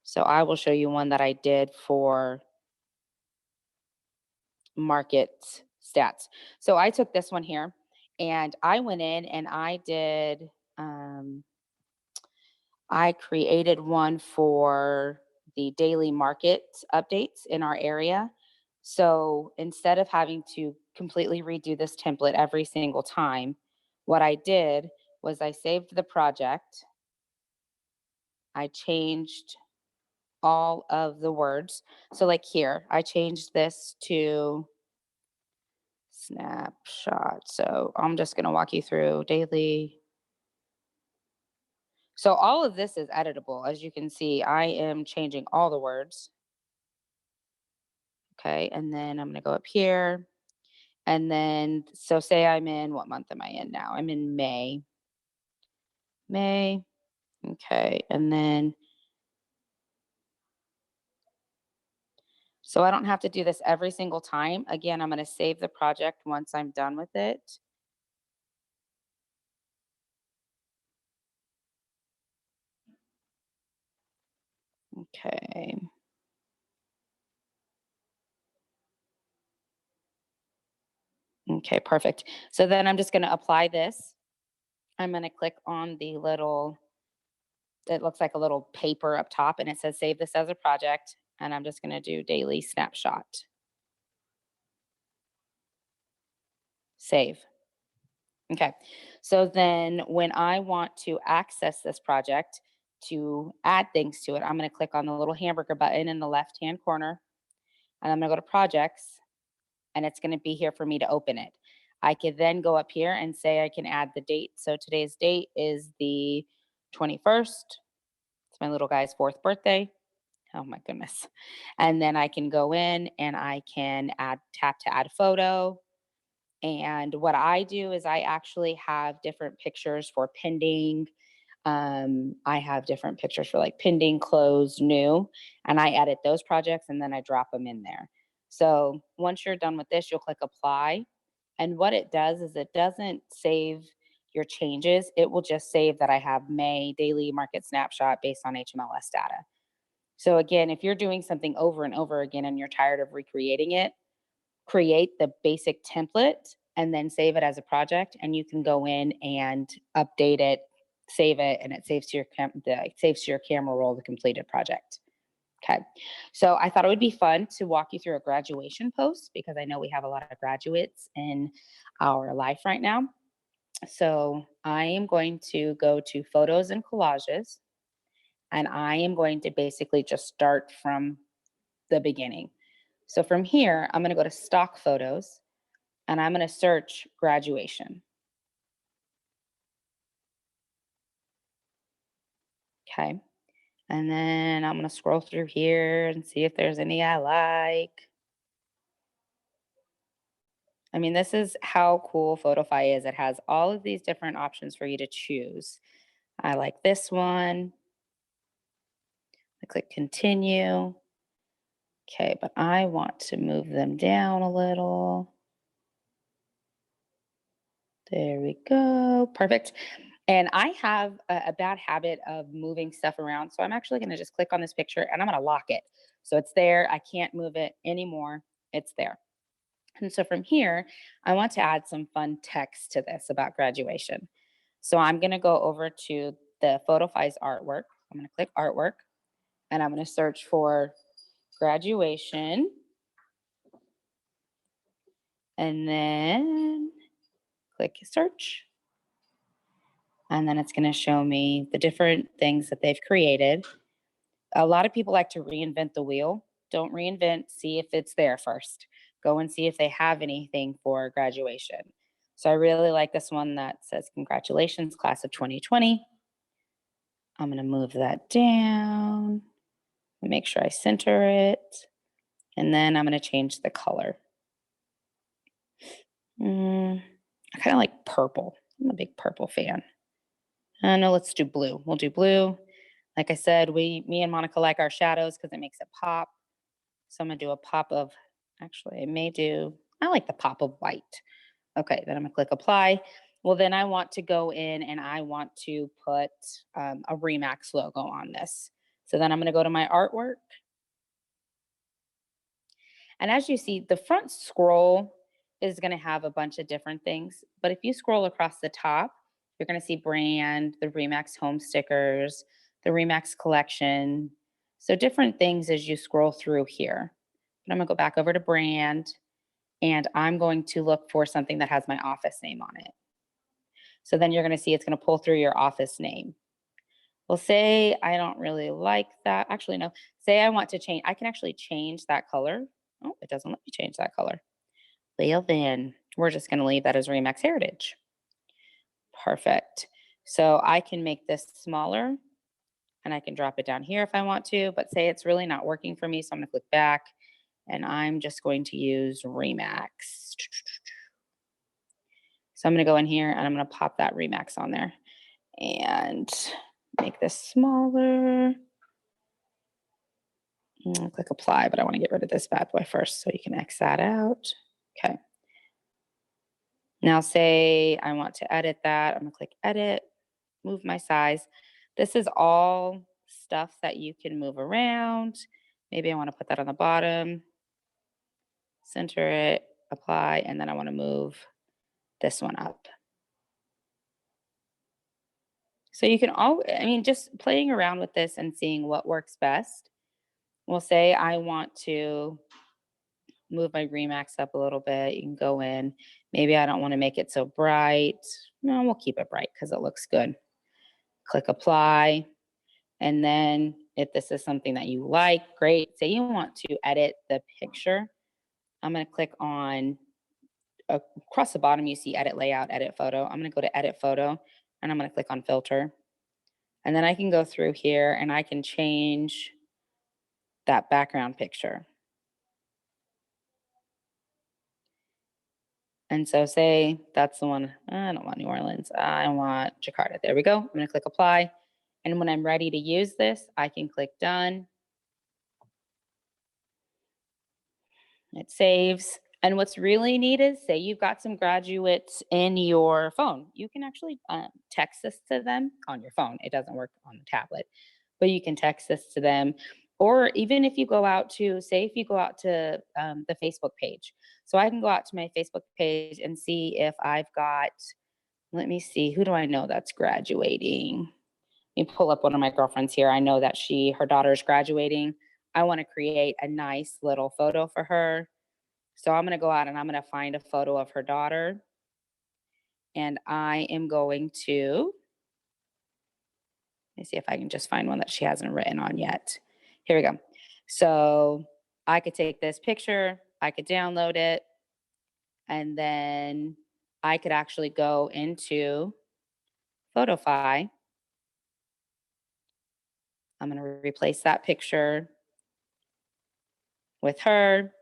So I will show you one that I did for market stats. So I took this one here and I went in and I did, I created one for the daily market updates in our area. So instead of having to completely redo this template every single time, what I did was I saved the project. I changed all of the words. So like here, I changed this to snapshot. So I'm just going to walk you through daily. So all of this is editable. As you can see, I am changing all the words. Okay. And then I'm going to go up here. And then, so say I'm in, what month am I in now? I'm in May. May. Okay. And then, so I don't have to do this every single time. Again, I'm going to save the project once I'm done with it. Okay. Okay, perfect. So then I'm just going to apply this. I'm going to click on the little, it looks like a little paper up top and it says save this as a project. And I'm just going to do daily snapshot. Save. Okay. So then when I want to access this project to add things to it, I'm going to click on the little hamburger button in the left hand corner and I'm going to go to projects and it's going to be here for me to open it. I could then go up here and say I can add the date. So today's date is the 21st. It's my little guy's 4th birthday. Oh my goodness. And then I can go in and I can tap to add photo. And what I do is I actually have different pictures for pending. I have different pictures for like pending, closed, new, and I edit those projects and then I drop them in there. So once you're done with this, you'll click apply. And what it does is it doesn't save your changes. It will just save that I have May daily market snapshot based on HMLS data. So again, if you're doing something over and over again and you're tired of recreating it, create the basic template and then save it as a project and you can go in and update it, save it, and it saves to your camera roll the completed project. Okay. So I thought it would be fun to walk you through a graduation post because I know we have a lot of graduates in our life right now. So I am going to go to photos and collages and I am going to basically just start from the beginning. So from here, I'm going to go to stock photos and I'm going to search graduation. Okay. And then I'm going to scroll through here and see if there's any I like. I mean, this is how cool Photofy is. It has all of these different options for you to choose. I like this one. I click continue. Okay, but I want to move them down a little. There we go. Perfect. And I have a bad habit of moving stuff around. So I'm actually going to just click on this picture and I'm going to lock it. So it's there. I can't move it anymore. It's there. And so from here, I want to add some fun text to this about graduation. So I'm going to go over to the Photofy's artwork. I'm going to click artwork and I'm going to search for graduation. And then click search. And then it's going to show me the different things that they've created. A lot of people like to reinvent the wheel. Don't reinvent, see if it's there first. Go and see if they have anything for graduation. So I really like this one that says, congratulations, class of 2020. I'm going to move that down, make sure I center it, and then I'm going to change the color. I kind of like purple. I'm a big purple fan. No, let's do blue. We'll do blue. Like I said, me and Monica like our shadows because it makes it pop. So I'm gonna do a pop of, actually I like the pop of white. Okay, then I'm gonna click apply. Well, then I want to go in and I want to put a Remax logo on this. So then I'm gonna go to my artwork. And as you see, the front scroll is gonna have a bunch of different things. But if you scroll across the top, you're gonna see brand, the Remax home stickers, the Remax collection. So different things as you scroll through here. But I'm gonna go back over to brand, and I'm going to look for something that has my office name on it. So then you're gonna see it's gonna pull through your office name. Well, say I don't really like that. Actually, no. Say I want to change. I can actually change that color. Oh, it doesn't let me change that color. Well, then we're just going to leave that as Remax Heritage. Perfect. So I can make this smaller and I can drop it down here if I want to, but say it's really not working for me. So I'm going to click back and I'm just going to use Remax. So I'm going to go in here and I'm going to pop that Remax on there and make this smaller. Click apply, but I want to get rid of this bad boy first so you can X that out. Okay. Now say I want to edit that. I'm going to click edit, move my size. This is all stuff that you can move around. Maybe I want to put that on the bottom, center it, apply, and then I want to move this one up. So you can just playing around with this and seeing what works best. We'll say I want to move my Remax up a little bit. You can go in. Maybe I don't want to make it so bright. No, we'll keep it bright because it looks good. Click apply. And then if this is something that you like, great. Say you want to edit the picture. I'm going to click on across the bottom, you see edit layout, edit photo. I'm going to go to edit photo and I'm going to click on filter. And then I can go through here and I can change that background picture. And so say that's the one, I don't want New Orleans, I want Jakarta. There we go. I'm going to click apply. And when I'm ready to use this, I can click done. It saves. And what's really neat is say you've got some graduates in your phone. You can actually text this to them on your phone. It doesn't work on the tablet, but you can text this to them. Or even if you go out to, say, if you go out to the Facebook page. So I can go out to my Facebook page and see if I've got, let me see, who do I know that's graduating? Let me pull up one of my girlfriends here. I know that her daughter's graduating. I want to create a nice little photo for her. So I'm going to go out and I'm going to find a photo of her daughter. And I am going to, let me see if I can just find one that she hasn't written on yet. Here we go. So I could take this picture, I could download it, and then I could actually go into Photofy. I'm going to replace that picture with her.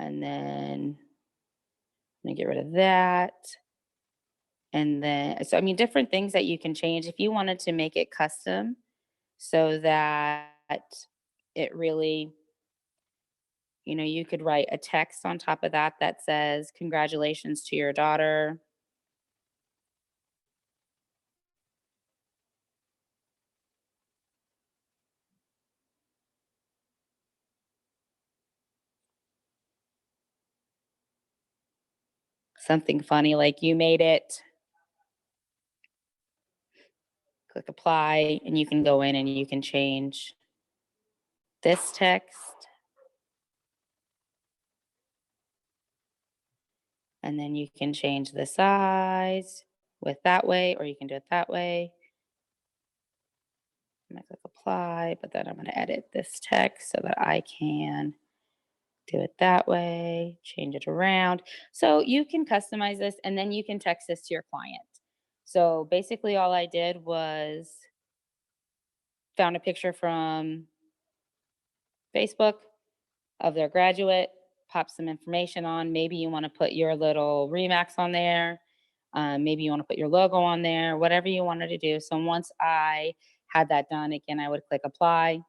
And then I'm going to get rid of that. And then, so different things that you can change if you wanted to make it custom so that it really, you could write a text on top of that that says, congratulations to your daughter. Something funny like you made it. Click apply, and you can go in and you can change this text. And then you can change the size with that way, or you can do it that way. I'm going to click apply, but then I'm going to edit this text so that I can do it that way, change it around. So you can customize this and then you can text this to your client. So basically all I did was found a picture from Facebook of their graduate, pop some information on. Maybe you want to put your little Remax on there. Maybe you want to put your logo on there, whatever you wanted to do. So once I had that done, again, I would click apply.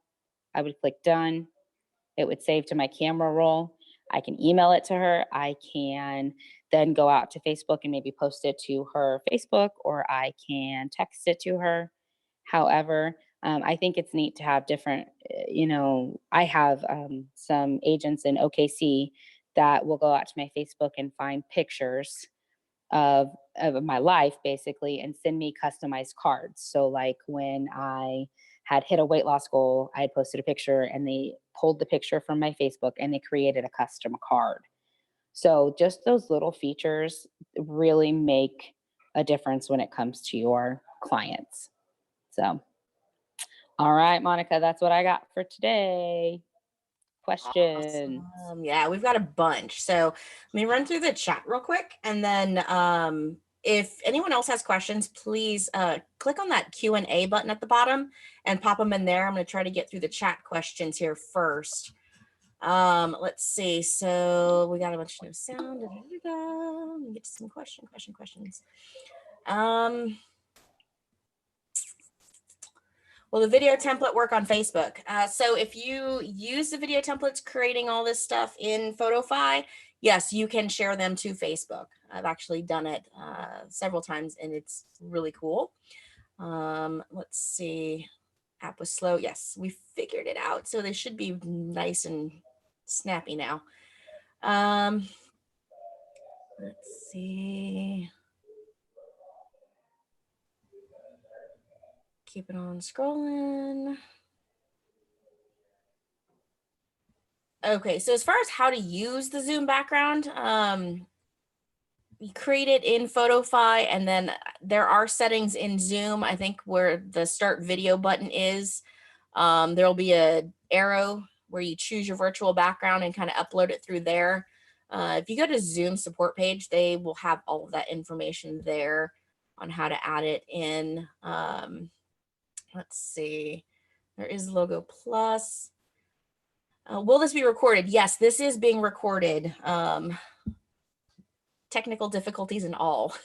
I would click done. It would save to my camera roll. I can email it to her. I can then go out to Facebook and maybe post it to her Facebook, or I can text it to her. However, I think it's neat to have different, I have some agents in OKC that will go out to my Facebook and find pictures of my life basically and send me customized cards. So like when I had hit a weight loss goal, I had posted a picture and they pulled the picture from my Facebook and they created a custom card. So just those little features really make a difference when it comes to your clients. So, all right, Monica, that's what I got for today. Questions? Awesome. Yeah, we've got a bunch. So let me run through the chat real quick. And then if anyone else has questions, please click on that Q&A button at the bottom and pop them in there. I'm going to try to get through the chat questions here first. Let's see. So we got a bunch of no sound. Let me get to some questions. Will the video template work on Facebook? So if you use the video templates creating all this stuff in Photofy, yes, you can share them to Facebook. I've actually done it several times and it's really cool. Let's see. App was slow. Yes, we figured it out. So they should be nice and snappy now. Let's see. Keep it on scrolling. Okay, so as far as how to use the Zoom background, you create it in Photofy, and then there are settings in Zoom, I think, where the start video button is. There'll be a arrow where you choose your virtual background and kind of upload it through there. If you go to Zoom support page, they will have all of that information there on how to add it in. Let's see. There is Logo Plus. Will this be recorded? Yes, this is being recorded. Technical difficulties and all.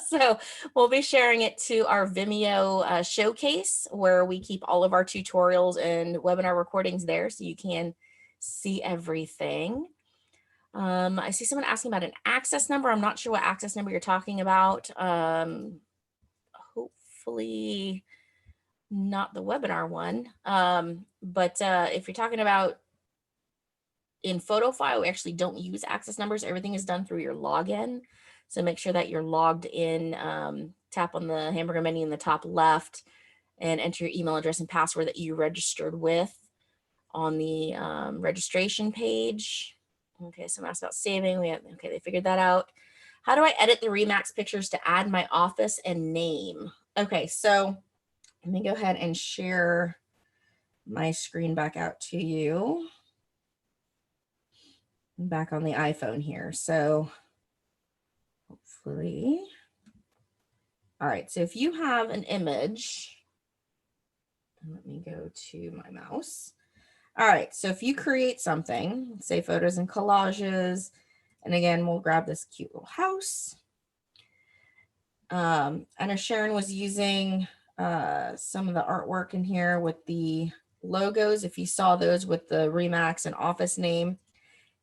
So we'll be sharing it to our Vimeo showcase where we keep all of our tutorials and webinar recordings there so you can see everything. I see someone asking about an access number. I'm not sure what access number you're talking about. Hopefully not the webinar one. But if you're talking about in Photofy, we actually don't use access numbers. Everything is done through your login. So make sure that you're logged in, tap on the hamburger menu in the top left and enter your email address and password that you registered with on the registration page. Okay, someone asked about saving. Okay, they figured that out. How do I edit the Remax pictures to add my office and name? Okay, so let me go ahead and share my screen back out to you. I'm back on the iPhone here. So hopefully. All right, so if you have an image, let me go to my mouse. All right, so if you create something, say photos and collages, and again, we'll grab this cute little house. I know Sharon was using some of the artwork in here with the logos. If you saw those with the Remax and office name,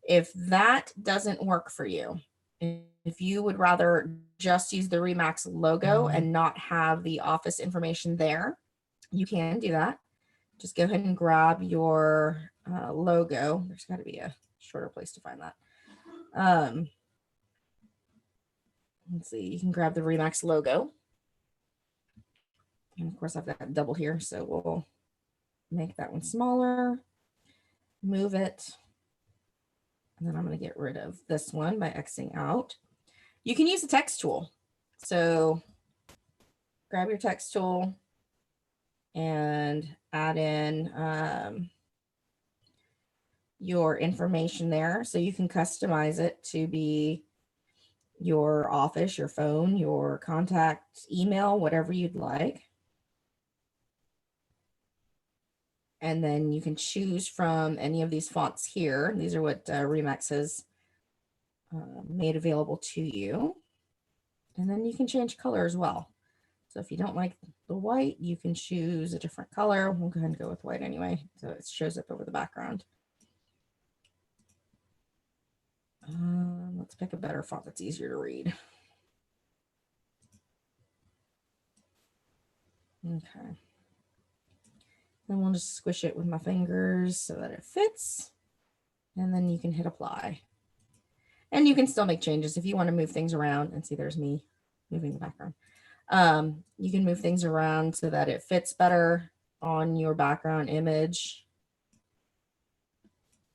if that doesn't work for you, if you would rather just use the Remax logo and not have the office information there, you can do that. Just go ahead and grab your logo. There's got to be a shorter place to find that. Let's see, you can grab the Remax logo. And of course, I've got a double here, so we'll make that one smaller, move it. And then I'm going to get rid of this one by Xing out. You can use the text tool. So grab your text tool and add in your information there. So you can customize it to be your office, your phone, your contact email, whatever you'd like. And then you can choose from any of these fonts here. These are what Remax has made available to you. And then you can change color as well. So if you don't like the white, you can choose a different color. We'll go ahead and go with white anyway, so it shows up over the background. Let's pick a better font that's easier to read. Okay. Then we'll just squish it with my fingers so that it fits. And then you can hit apply. And you can still make changes if you want to move things around. And see, there's me moving the background. You can move things around so that it fits better on your background image.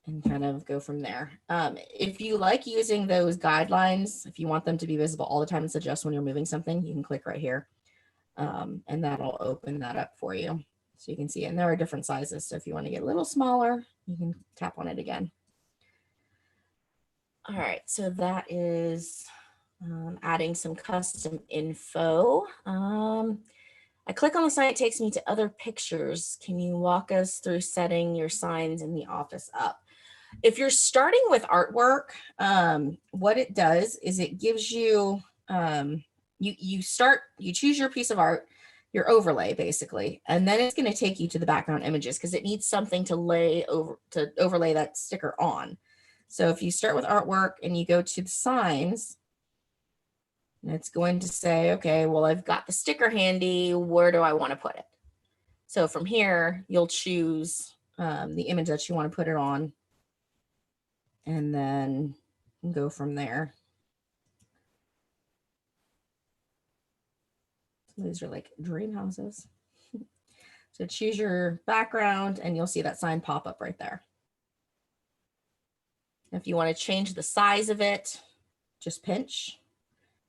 and kind of go from there. If you like using those guidelines, if you want them to be visible all the time and suggest when you're moving something, you can click right here. And that'll open that up for you. So you can see it. And there are different sizes. So if you want to get a little smaller, you can tap on it again. All right, so that is adding some custom info. I click on the sign, it takes me to other pictures. Can you walk us through setting your signs in the office up? If you're starting with artwork, what it does is it gives you, you choose your piece of art, your overlay basically, and then it's going to take you to the background images because it needs something to overlay that sticker on. So if you start with artwork and you go to the signs, and it's going to say, okay, well, I've got the sticker handy. Where do I want to put it? So from here, you'll choose the image that you want to put it on, and then go from there. These are like dream houses. So choose your background and you'll see that sign pop up right there. If you want to change the size of it, just pinch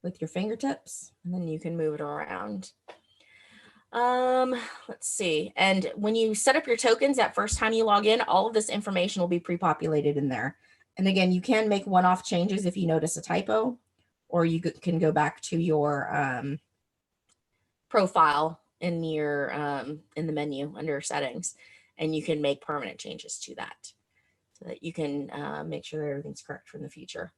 with your fingertips and then you can move it around. Let's see. And when you set up your tokens that first time you log in, all of this information will be pre-populated in there. And again, you can make one-off changes if you notice a typo, or you can go back to your profile in your in the menu under settings, and you can make permanent changes to that so that you can make sure that everything's correct for the future.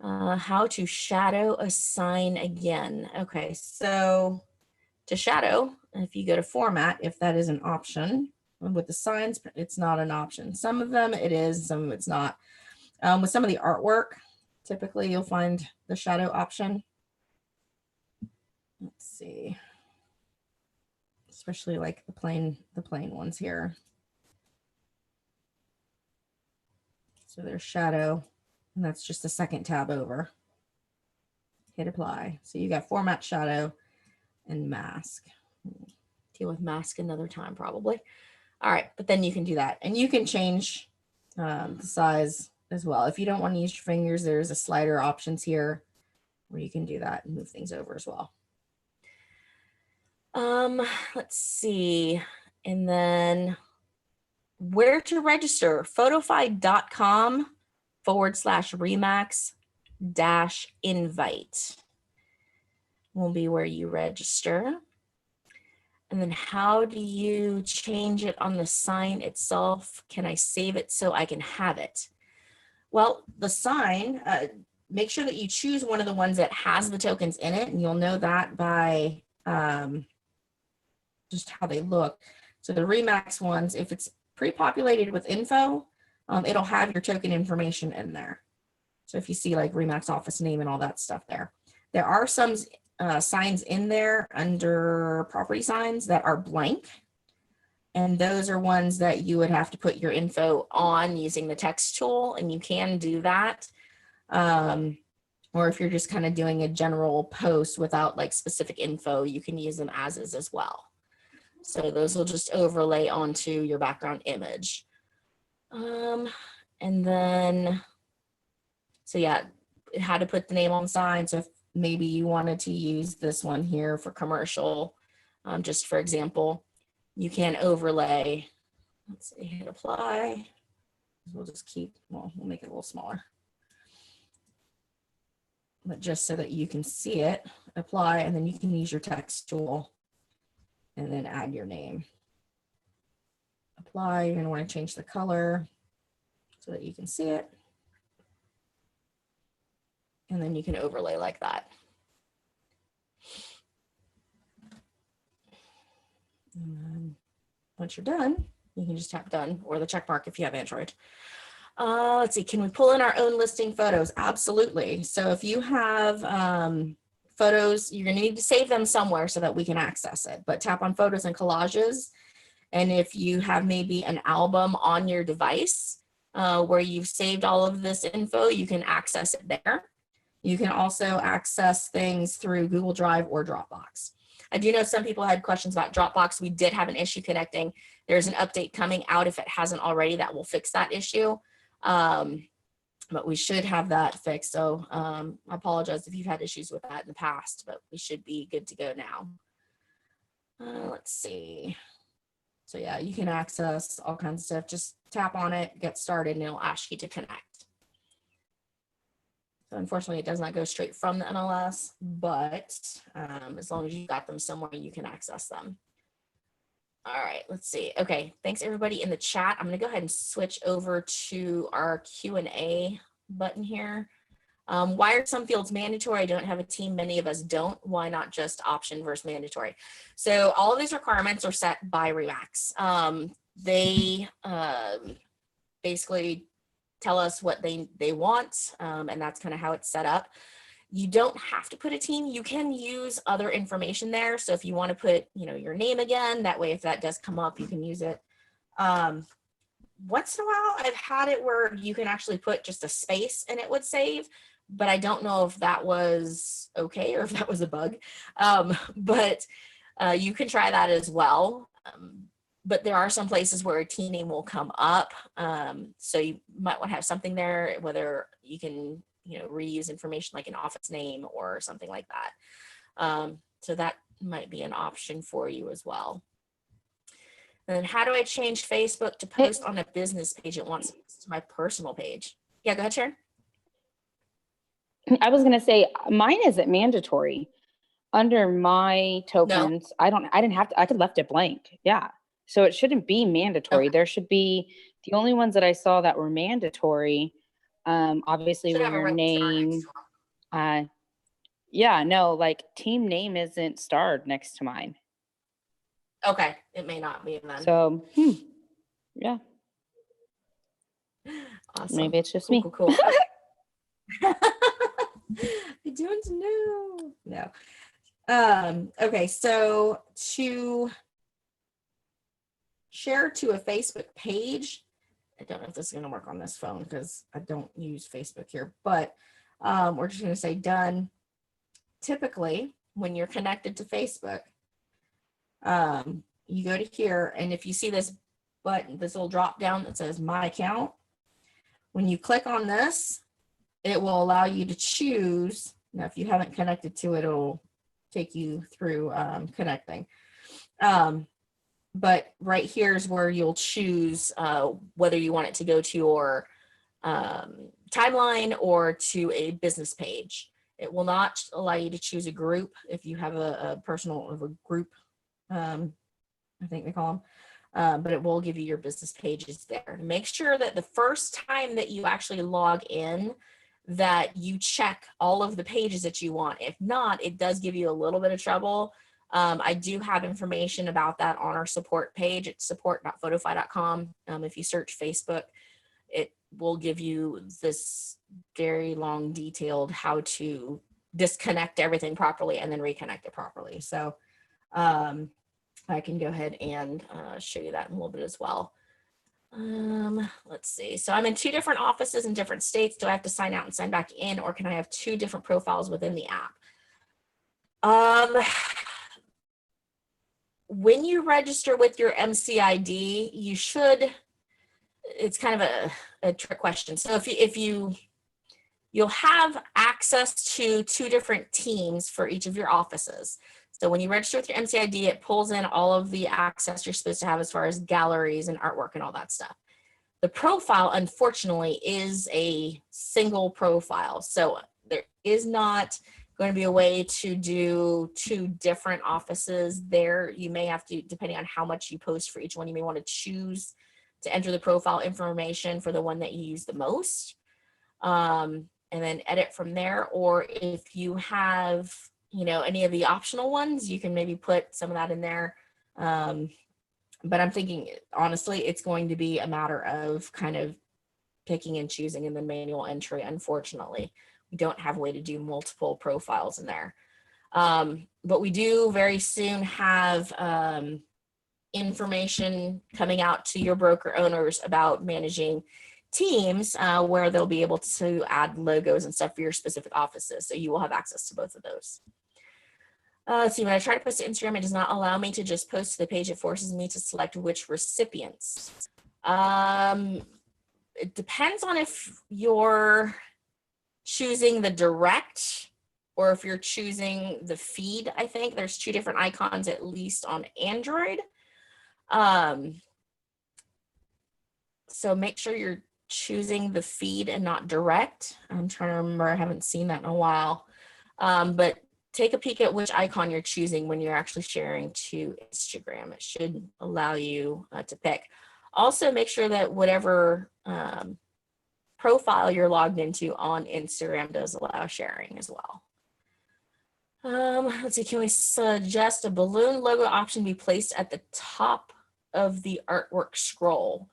How to shadow a sign again. Okay, so to shadow, if you go to format, if that is an option, with the signs, it's not an option. Some of them it is, some of it's not. With some of the artwork, typically you'll find the shadow option. Let's see. Especially like the plain ones here. So there's shadow, and that's just the second tab over. Hit apply. So you got format, shadow, and mask. Deal with mask another time probably. All right, but then you can do that, and you can change the size as well. If you don't want to use your fingers, there's a slider options here where you can do that and move things over as well. Let's see, and then where to register. Photofy.com/remax-invite will be where you register. And then how do you change it on the sign itself? Can I save it so I can have it? Well, the sign, make sure that you choose one of the ones that has the tokens in it, and you'll know that by just how they look. So the Remax ones, if it's pre-populated with info, it'll have your token information in there. So if you see like Remax office name and all that stuff there. There are some signs in there under property signs that are blank. And those are ones that you would have to put your info on using the text tool, and you can do that. Or if you're just kind of doing a general post without like specific info, you can use them as well. So those will just overlay onto your background image. And then, so yeah, how to put the name on the sign. So if maybe you wanted to use this one here for commercial, just for example, you can overlay. Let's see, hit apply. We'll just keep, well, we'll make it a little smaller. But just so that you can see it, apply, and then you can use your text tool and then add your name. Apply, you're gonna want to change the color so that you can see it. And then you can overlay like that. And then once you're done, you can just tap done or the check mark if you have Android. Let's see, can we pull in our own listing photos? Absolutely. So if you have photos, you're gonna need to save them somewhere so that we can access it, but tap on photos and collages. And if you have maybe an album on your device where you've saved all of this info, you can access it there. You can also access things through Google Drive or Dropbox. I do know some people had questions about Dropbox. We did have an issue connecting. There's an update coming out if it hasn't already that will fix that issue. But we should have that fixed. So I apologize if you've had issues with that in the past, but we should be good to go now. Let's see. So yeah, you can access all kinds of stuff. Just tap on it, get started, and it'll ask you to connect. So unfortunately, it does not go straight from the MLS, but as long as you've got them somewhere, you can access them. All right, let's see. Okay, thanks everybody in the chat. I'm gonna go ahead and switch over to our Q&A button here. Why are some fields mandatory? I don't have a team. Many of us don't. Why not just option versus mandatory? So all of these requirements are set by Remax. They basically tell us what they want, and that's kind of how it's set up. You don't have to put a team. You can use other information there. So if you want to put, your name again, that way if that does come up, you can use it. Once in a while, I've had it where you can actually put just a space and it would save, but I don't know if that was okay or if that was a bug. But you can try that as well. But there are some places where a team name will come up. So you might want to have something there, whether you can, reuse information like an office name or something like that. So that might be an option for you as well. And then how do I change Facebook to post on a business page? It wants to my personal page. Yeah, go ahead, Sharon. I was going to say mine isn't mandatory. Under my tokens, no. I didn't have to, I could left it blank. Yeah. So it shouldn't be mandatory. Okay. There should be, the only ones that I saw that were mandatory, obviously were your name. Yeah, no, like team name isn't starred next to mine. Okay. It may not be then. So, yeah. Awesome. Maybe it's just me. Cool. I don't know. No. Okay, so to share to a Facebook page, I don't know if this is going to work on this phone because I don't use Facebook here, but we're just going to say done. Typically, when you're connected to Facebook, you go to here, and if you see this button, this little drop down that says My Account, when you click on this, it will allow you to choose. Now, if you haven't connected to it, it'll take you through connecting. But right here is where you'll choose whether you want it to go to your timeline or to a business page. It will not allow you to choose a group if you have a personal of a group, I think they call them, but it will give you your business pages there. Make sure that the first time that you actually log in, that you check all of the pages that you want. If not, it does give you a little bit of trouble. I do have information about that on our support page. It's support.photofy.com. If you search Facebook, it will give you this very long, detailed how to disconnect everything properly and then reconnect it properly. So I can go ahead and show you that in a little bit as well. Let's see. So I'm in 2 different offices in different states. Do I have to sign out and sign back in, or can I have 2 different profiles within the app? When you register with your MCID, you should, it's kind of a trick question. So you'll have access to 2 different teams for each of your offices. So when you register with your MCID, it pulls in all of the access you're supposed to have as far as galleries and artwork and all that stuff. The profile, unfortunately, is a single profile. So there is not going to be a way to do 2 different offices there. You may have to, depending on how much you post for each one, you may want to choose to enter the profile information for the one that you use the most, and then edit from there. Or if you have, any of the optional ones, you can maybe put some of that in there. But I'm thinking, honestly, it's going to be a matter of kind of picking and choosing in the manual entry. Unfortunately, we don't have a way to do multiple profiles in there. But we do very soon have information coming out to your broker owners about managing teams, where they'll be able to add logos and stuff for your specific offices. So you will have access to both of those. Let's see, when I try to post to Instagram, it does not allow me to just post to the page. It forces me to select which recipients. It depends on if you're choosing the direct or if you're choosing the feed. I think there's two different icons, at least on Android. So make sure you're choosing the feed and not direct. I'm trying to remember, I haven't seen that in a while. But take a peek at which icon you're choosing when you're actually sharing to Instagram. It should allow you to pick. Also, make sure that whatever profile you're logged into on Instagram does allow sharing as well. Let's see, can we suggest a balloon logo option be placed at the top of the artwork scroll?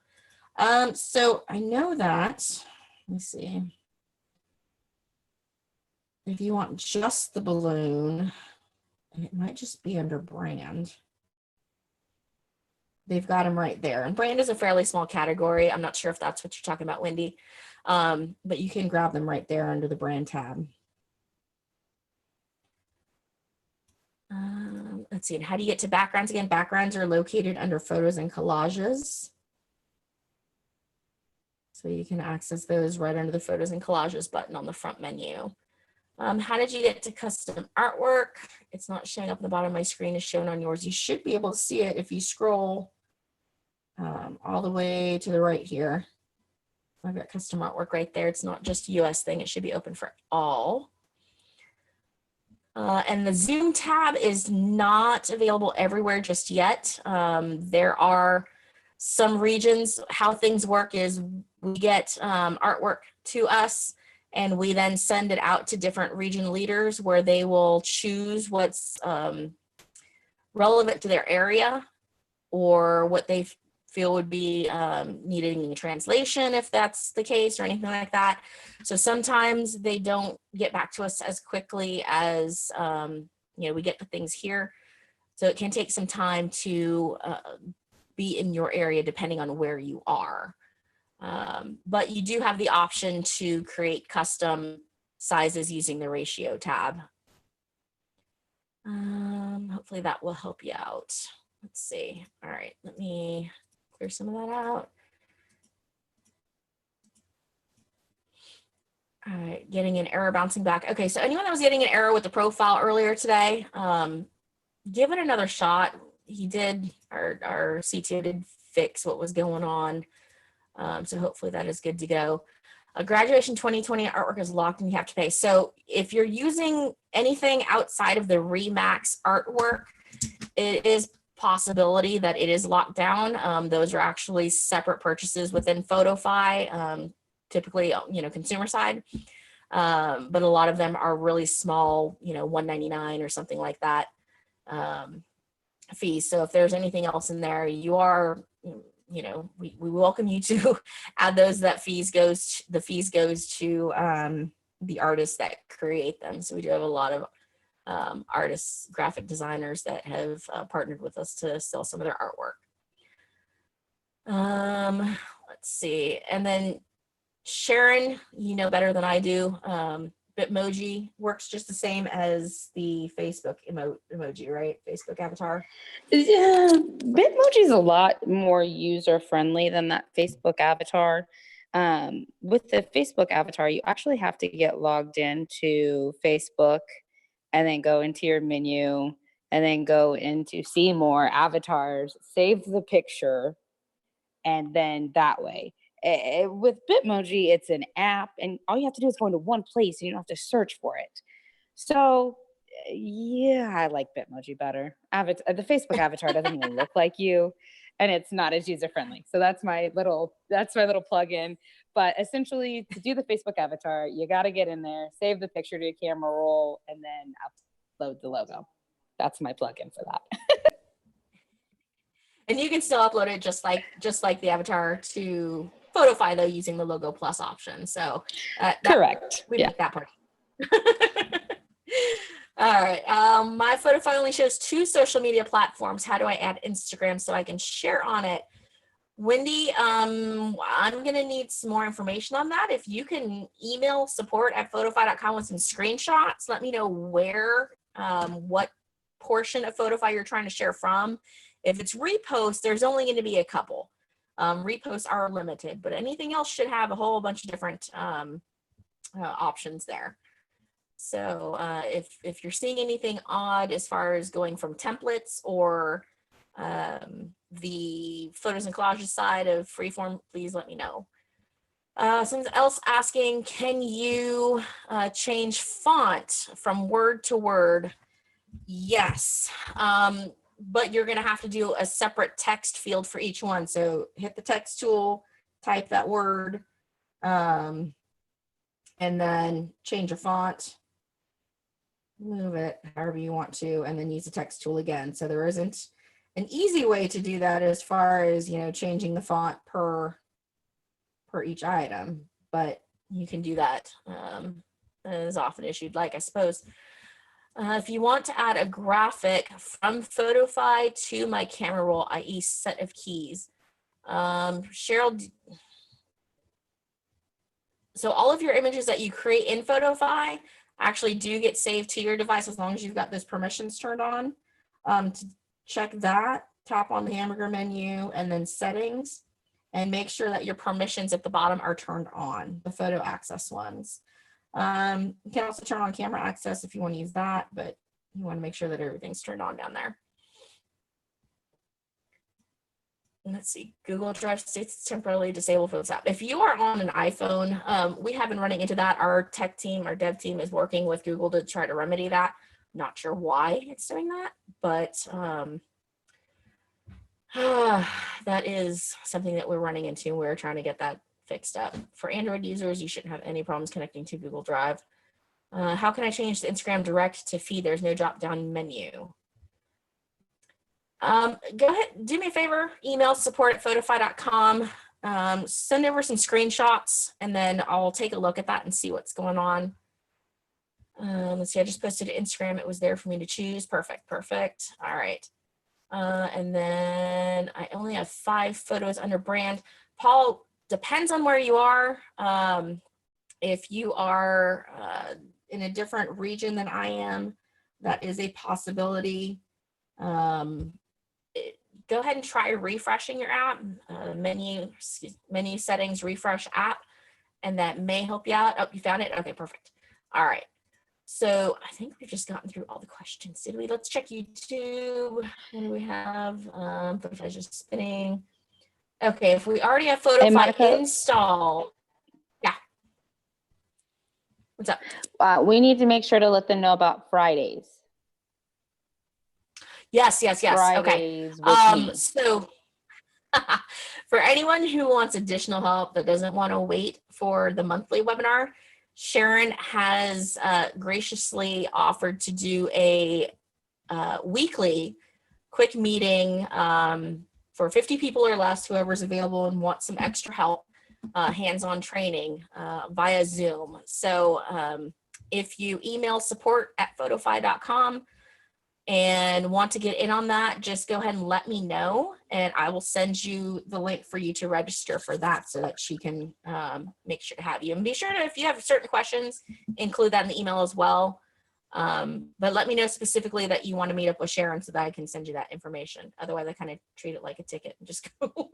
So I know that, let me see. If you want just the balloon, it might just be under brand. They've got them right there. And brand is a fairly small category. I'm not sure if that's what you're talking about, Wendy. But you can grab them right there under the brand tab. Let's see, and how do you get to backgrounds again? Backgrounds are located under photos and collages. So you can access those right under the photos and collages button on the front menu. How did you get to custom artwork? It's not showing up at the bottom of my screen, is shown on yours. You should be able to see it if you scroll all the way to the right here. I've got custom artwork right there. It's not just a US thing. It should be open for all. And the Zoom tab is not available everywhere just yet. There are some regions. How things work is we get artwork to us and we then send it out to different region leaders where they will choose what's relevant to their area or what they feel would be needing translation if that's the case or anything like that. So sometimes they don't get back to us as quickly as we get the things here. So it can take some time to be in your area depending on where you are. But you do have the option to create custom sizes using the ratio tab. Hopefully that will help you out. Let's see. All right, let me clear some of that out. All right, getting an error bouncing back. Okay, so anyone that was getting an error with the profile earlier today, give it another shot. He did, our CTO did fix what was going on. So hopefully that is good to go. Graduation 2020 artwork is locked and you have to pay. So if you're using anything outside of the Remax artwork, it is possibility that it is locked down. Those are actually separate purchases within Photofy, typically, consumer side. But a lot of them are really small, $1.99 or something like that fees. So if there's anything else in there, you are, we welcome you to add those. The fees goes to the artists that create them. So we do have a lot of artists, graphic designers that have partnered with us to sell some of their artwork. Let's see. And then Sharon, you know better than I do. Bitmoji works just the same as the Facebook emoji, right? Facebook avatar. Yeah, Bitmoji is a lot more user friendly than that Facebook avatar. With the Facebook avatar, you actually have to get logged into Facebook and then go into your menu and then go into see more avatars, save the picture, and then that way. With Bitmoji, it's an app, and all you have to do is go into one place, and you don't have to search for it. So, yeah, I like Bitmoji better. The Facebook avatar doesn't even look like you, and it's not as user friendly. So that's my little plug-in. But essentially, to do the Facebook avatar, you got to get in there, save the picture to your camera roll, and then upload the logo. That's my plug-in for that. And you can still upload it just like the avatar to Photofy though, using the logo plus option. So Correct. We make that part. All right. My Photofy only shows 2 social media platforms. How do I add Instagram so I can share on it? Wendy, I'm going to need some more information on that. If you can email support@photofy.com with some screenshots, let me know where, what portion of Photofy you're trying to share from. If it's repost, there's only going to be a couple. Reposts are limited, but anything else should have a whole bunch of different options there. So if you're seeing anything odd as far as going from templates or the photos and collages side of Freeform, please let me know. Someone else asking, can you change font from word to word? Yes, but you're going to have to do a separate text field for each one. So hit the text tool, type that word, and then change a font, move it however you want to, and then use the text tool again. So there isn't an easy way to do that as far as, you know, changing the font per each item, but you can do that as often as you'd like, I suppose. If you want to add a graphic from Photofy to my camera roll, i.e. set of keys, Cheryl, so all of your images that you create in Photofy actually do get saved to your device as long as you've got those permissions turned on. To check that, tap on the hamburger menu and then settings, and make sure that your permissions at the bottom are turned on, the photo access ones. You can also turn on camera access if you want to use that, but you want to make sure that everything's turned on down there. Let's see, Google Drive states temporarily disabled for this app. If you are on an iPhone, we have been running into that. Our tech team, our dev team is working with Google to try to remedy that. Not sure why it's doing that, but that is something that we're running into. We're trying to get that fixed up. For Android users, you shouldn't have any problems connecting to Google Drive. How can I change the Instagram direct to feed? There's no drop down menu. Go ahead, do me a favor, email support@photofy.com. Send over some screenshots and then I'll take a look at that and see what's going on. Let's see, I just posted to Instagram. It was there for me to choose. Perfect. All right. And then I only have 5 photos under brand. Paul, depends on where you are. If you are in a different region than I am, that is a possibility. Go ahead and try refreshing your app, menu settings, refresh app, and that may help you out. Oh, you found it? Okay, perfect. All right. So I think we've just gotten through all the questions. Did we? Let's check YouTube. What do we have? Photofy is just spinning. Okay, if we already have Photofy installed. Yeah. What's up? We need to make sure to let them know about Fridays. Yes. Fridays Okay. So for anyone who wants additional help that doesn't want to wait for the monthly webinar, Sharon has graciously offered to do a weekly quick meeting for 50 people or less, whoever's available and wants some extra help, hands-on training via Zoom. So if you email support@photofy.com and want to get in on that, just go ahead and let me know and I will send you the link for you to register for that so that she can make sure to have you. And be sure to, if you have certain questions, include that in the email as well. But let me know specifically that you want to meet up with Sharon so that I can send you that information. Otherwise, I kind of treat it like a ticket and just go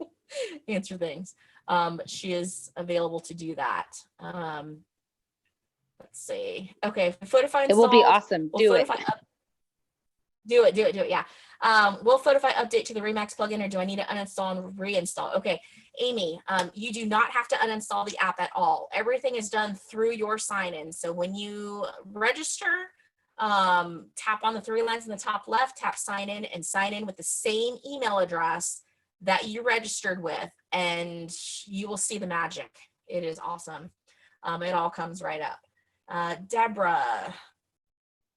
answer things. But she is available to do that. Let's see. Okay, Photofy installed. It will be awesome. Do it. Do it. Yeah. Will Photofy update to the Remax plugin or do I need to uninstall and reinstall? Okay, Amy, you do not have to uninstall the app at all. Everything is done through your sign-in. So when you register, tap on the 3 lines in the top left, tap sign in and sign in with the same email address that you registered with, and you will see the magic. It is awesome. It all comes right up. Deborah,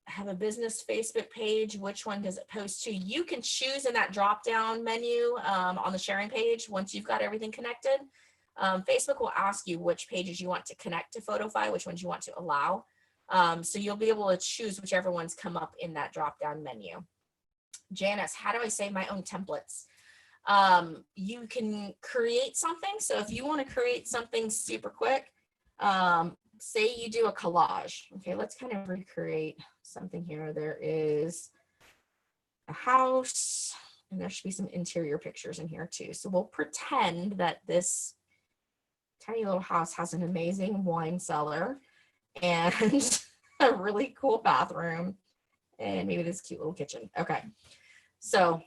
have a business Facebook page. Which one does it post to? You can choose in that drop down menu on the sharing page once you've got everything connected. Facebook will ask you which pages you want to connect to Photofy, which ones you want to allow. So you'll be able to choose whichever ones come up in that drop down menu. Janice, how do I save my own templates? You can create something. So if you want to create something super quick, say you do a collage. Okay, let's kind of recreate something here. There is a house, and there should be some interior pictures in here too. So we'll pretend that this tiny little house has an amazing wine cellar and a really cool bathroom and maybe this cute little kitchen. Okay, so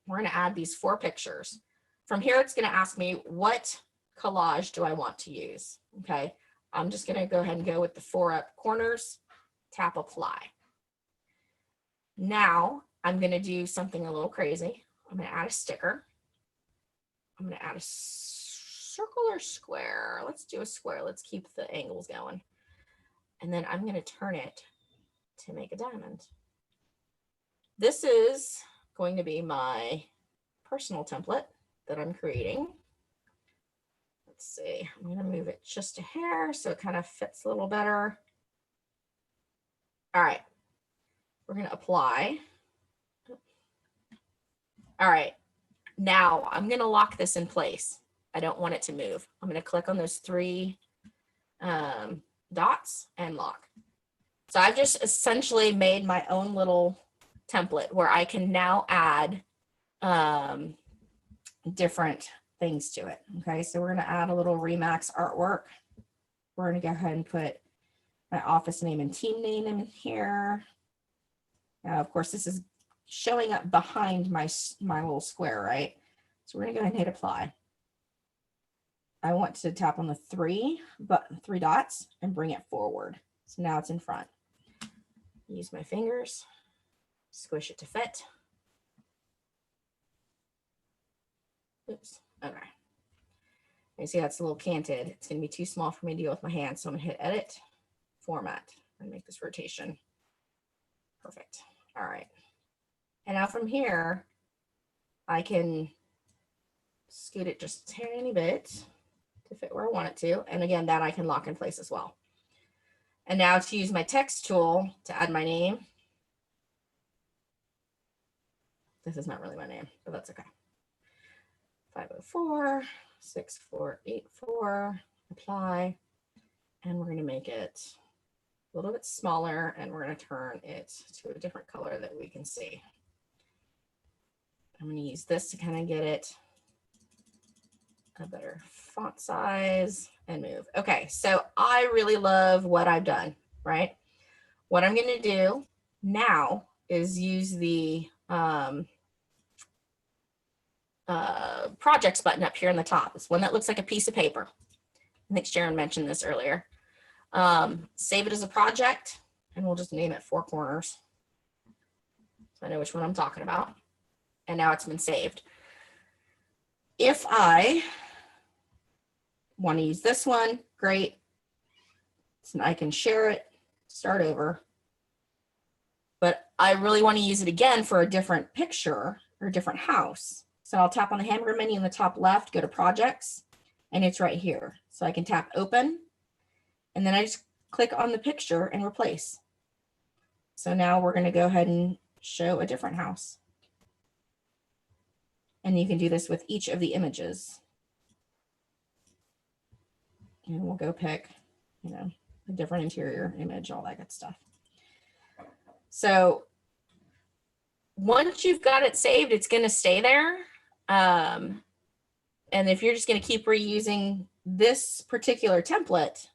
we're going to add these 4 pictures. From here, it's going to ask me what collage do I want to use. Okay, I'm just going to go ahead and go with the 4 up corners, tap apply. Now I'm going to do something a little crazy. I'm going to add a sticker. I'm going to add a circle or square. Let's do a square. Let's keep the angles going. And then I'm going to turn it to make a diamond. This is going to be my personal template that I'm creating. Let's see, I'm going to move it just a hair so it kind of fits a little better. All right, we're going to apply. All right, now I'm going to lock this in place. I don't want it to move. I'm going to click on those 3 dots and lock. So I've just essentially made my own little template where I can now add different things to it. Okay, so we're going to add a little Remax artwork. We're going to go ahead and put my office name and team name in here. Now, of course, this is showing up behind my little square, right? So we're going to go ahead and hit apply. I want to tap on the 3 dots and bring it forward. So now it's in front. Use my fingers, squish it to fit. Oops, okay. You see that's a little canted. It's gonna be too small for me to deal with my hands. So I'm gonna hit edit, format, and make this rotation. Perfect, all right. And now from here, I can scoot it just a tiny bit to fit where I want it to. And again, that I can lock in place as well. And now to use my text tool to add my name. This is not really my name, but that's okay. 504 6484, apply. And we're going to make it a little bit smaller and we're going to turn it to a different color that we can see. I'm going to use this to kind of get it a better font size and move. Okay, so I really love what I've done, right? What I'm going to do now is use the projects button up here in the top. It's one that looks like a piece of paper. I think Sharon mentioned this earlier. Save it as a project and we'll just name it 4 corners. So I know which one I'm talking about. And now it's been saved. If I want to use this one, great. So I can share it, start over. But I really want to use it again for a different picture or a different house. So I'll tap on the hamburger menu in the top left, go to projects, and it's right here. So I can tap open, and then I just click on the picture and replace. So now we're going to go ahead and show a different house. And you can do this with each of the images. And we'll go pick, you know, a different interior image, all that good stuff. So once you've got it saved, it's going to stay there. And if you're just going to keep reusing this particular template,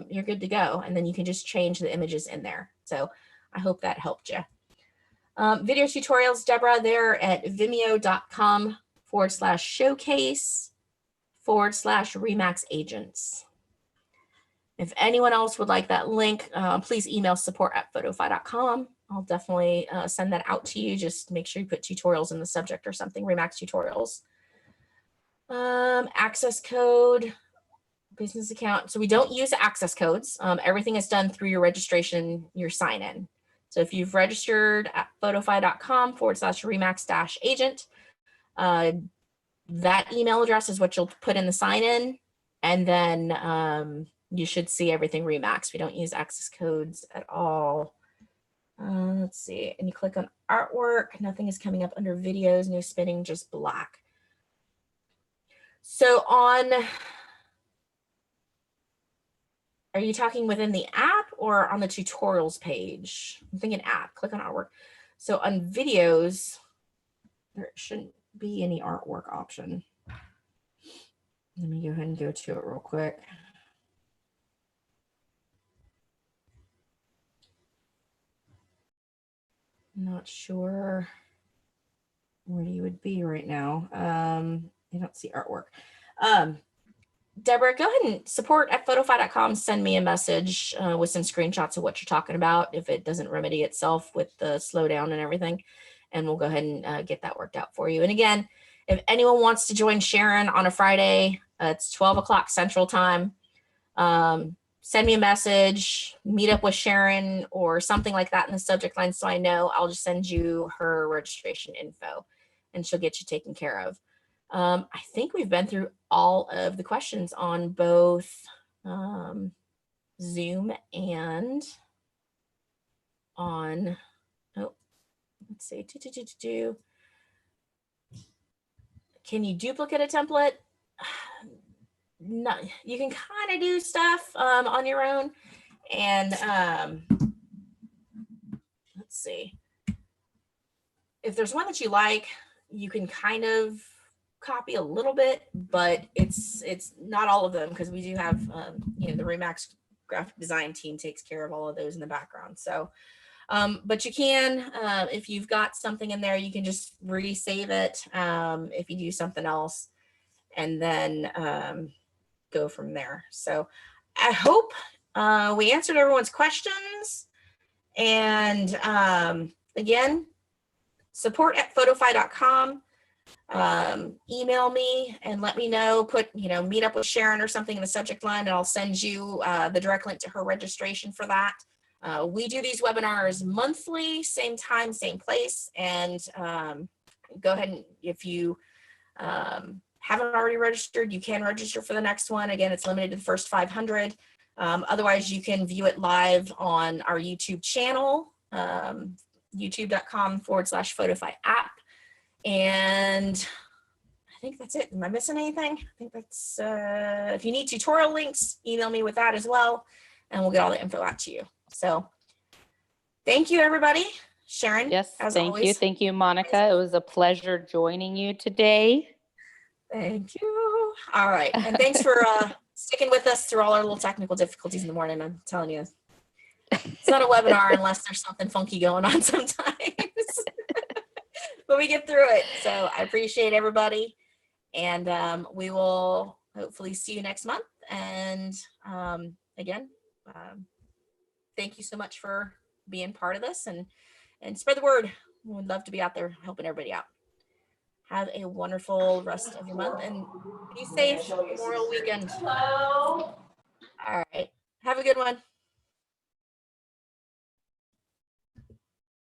you're good to go. And then you can just change the images in there. So I hope that helped you. Video tutorials, Deborah, they're at vimeo.com/showcase/Remax agents. If anyone else would like that link, please email support@photofy.com. I'll definitely send that out to you. Just make sure you put tutorials in the subject or something, Remax tutorials. Access code, business account. So we don't use access codes. Everything is done through your registration, your sign in. So if you've registered at photofy.com/Remax-agent, that email address is what you'll put in the sign in. And then you should see everything Remax. We don't use access codes at all. Let's see. And you click on artwork. Nothing is coming up under videos, no spinning, just black. So are you talking within the app or on the tutorials page? I'm thinking app, click on artwork. So on videos, there shouldn't be any artwork option. Let me go ahead and go to it real quick. Not sure where you would be right now. I don't see artwork. Deborah, go ahead and support at photofy.com. Send me a message with some screenshots of what you're talking about if it doesn't remedy itself with the slowdown and everything. And we'll go ahead and get that worked out for you. And again, if anyone wants to join Sharon on a Friday, it's 12 o'clock Central Time. Send me a message, meet up with Sharon or something like that in the subject line so I know. I'll just send you her registration info and she'll get you taken care of. I think we've been through all of the questions on both Zoom and on, oh, let's see, can you duplicate a template? No, you can kind of do stuff on your own. And let's see. If there's one that you like, you can kind of copy a little bit, but it's not all of them because we do have you know, the Remax graphic design team takes care of all of those in the background. So but you can if you've got something in there, you can just resave it if you do something else and then go from there. So I hope we answered everyone's questions. And again, support at photofy.com. Email me and let me know, put, you know, meet up with Sharon or something in the subject line, and I'll send you the direct link to her registration for that. We do these webinars monthly, same time, same place. And go ahead and if you haven't already registered, you can register for the next one. Again, it's limited to the first 500. Otherwise, you can view it live on our YouTube channel, youtube.com/Photofy app. And I think that's it. Am I missing anything? I think that's, if you need tutorial links, email me with that as well, and we'll get all the info out to you. So thank you, everybody. Sharon, Yes, as thank always. you. Thank you, Monica. It was a pleasure joining you today. Thank you. All right. And thanks for sticking with us through all our little technical difficulties in the morning. I'm telling you, it's not a webinar unless there's something funky going on sometimes. But we get through it. So I appreciate everybody. And we will hopefully see you next month. And again, thank you so much for being part of this and spread the word. We'd love to be out there helping everybody out. Have a wonderful rest of your month and be safe Memorial weekend. Hello. All right. Have a good one.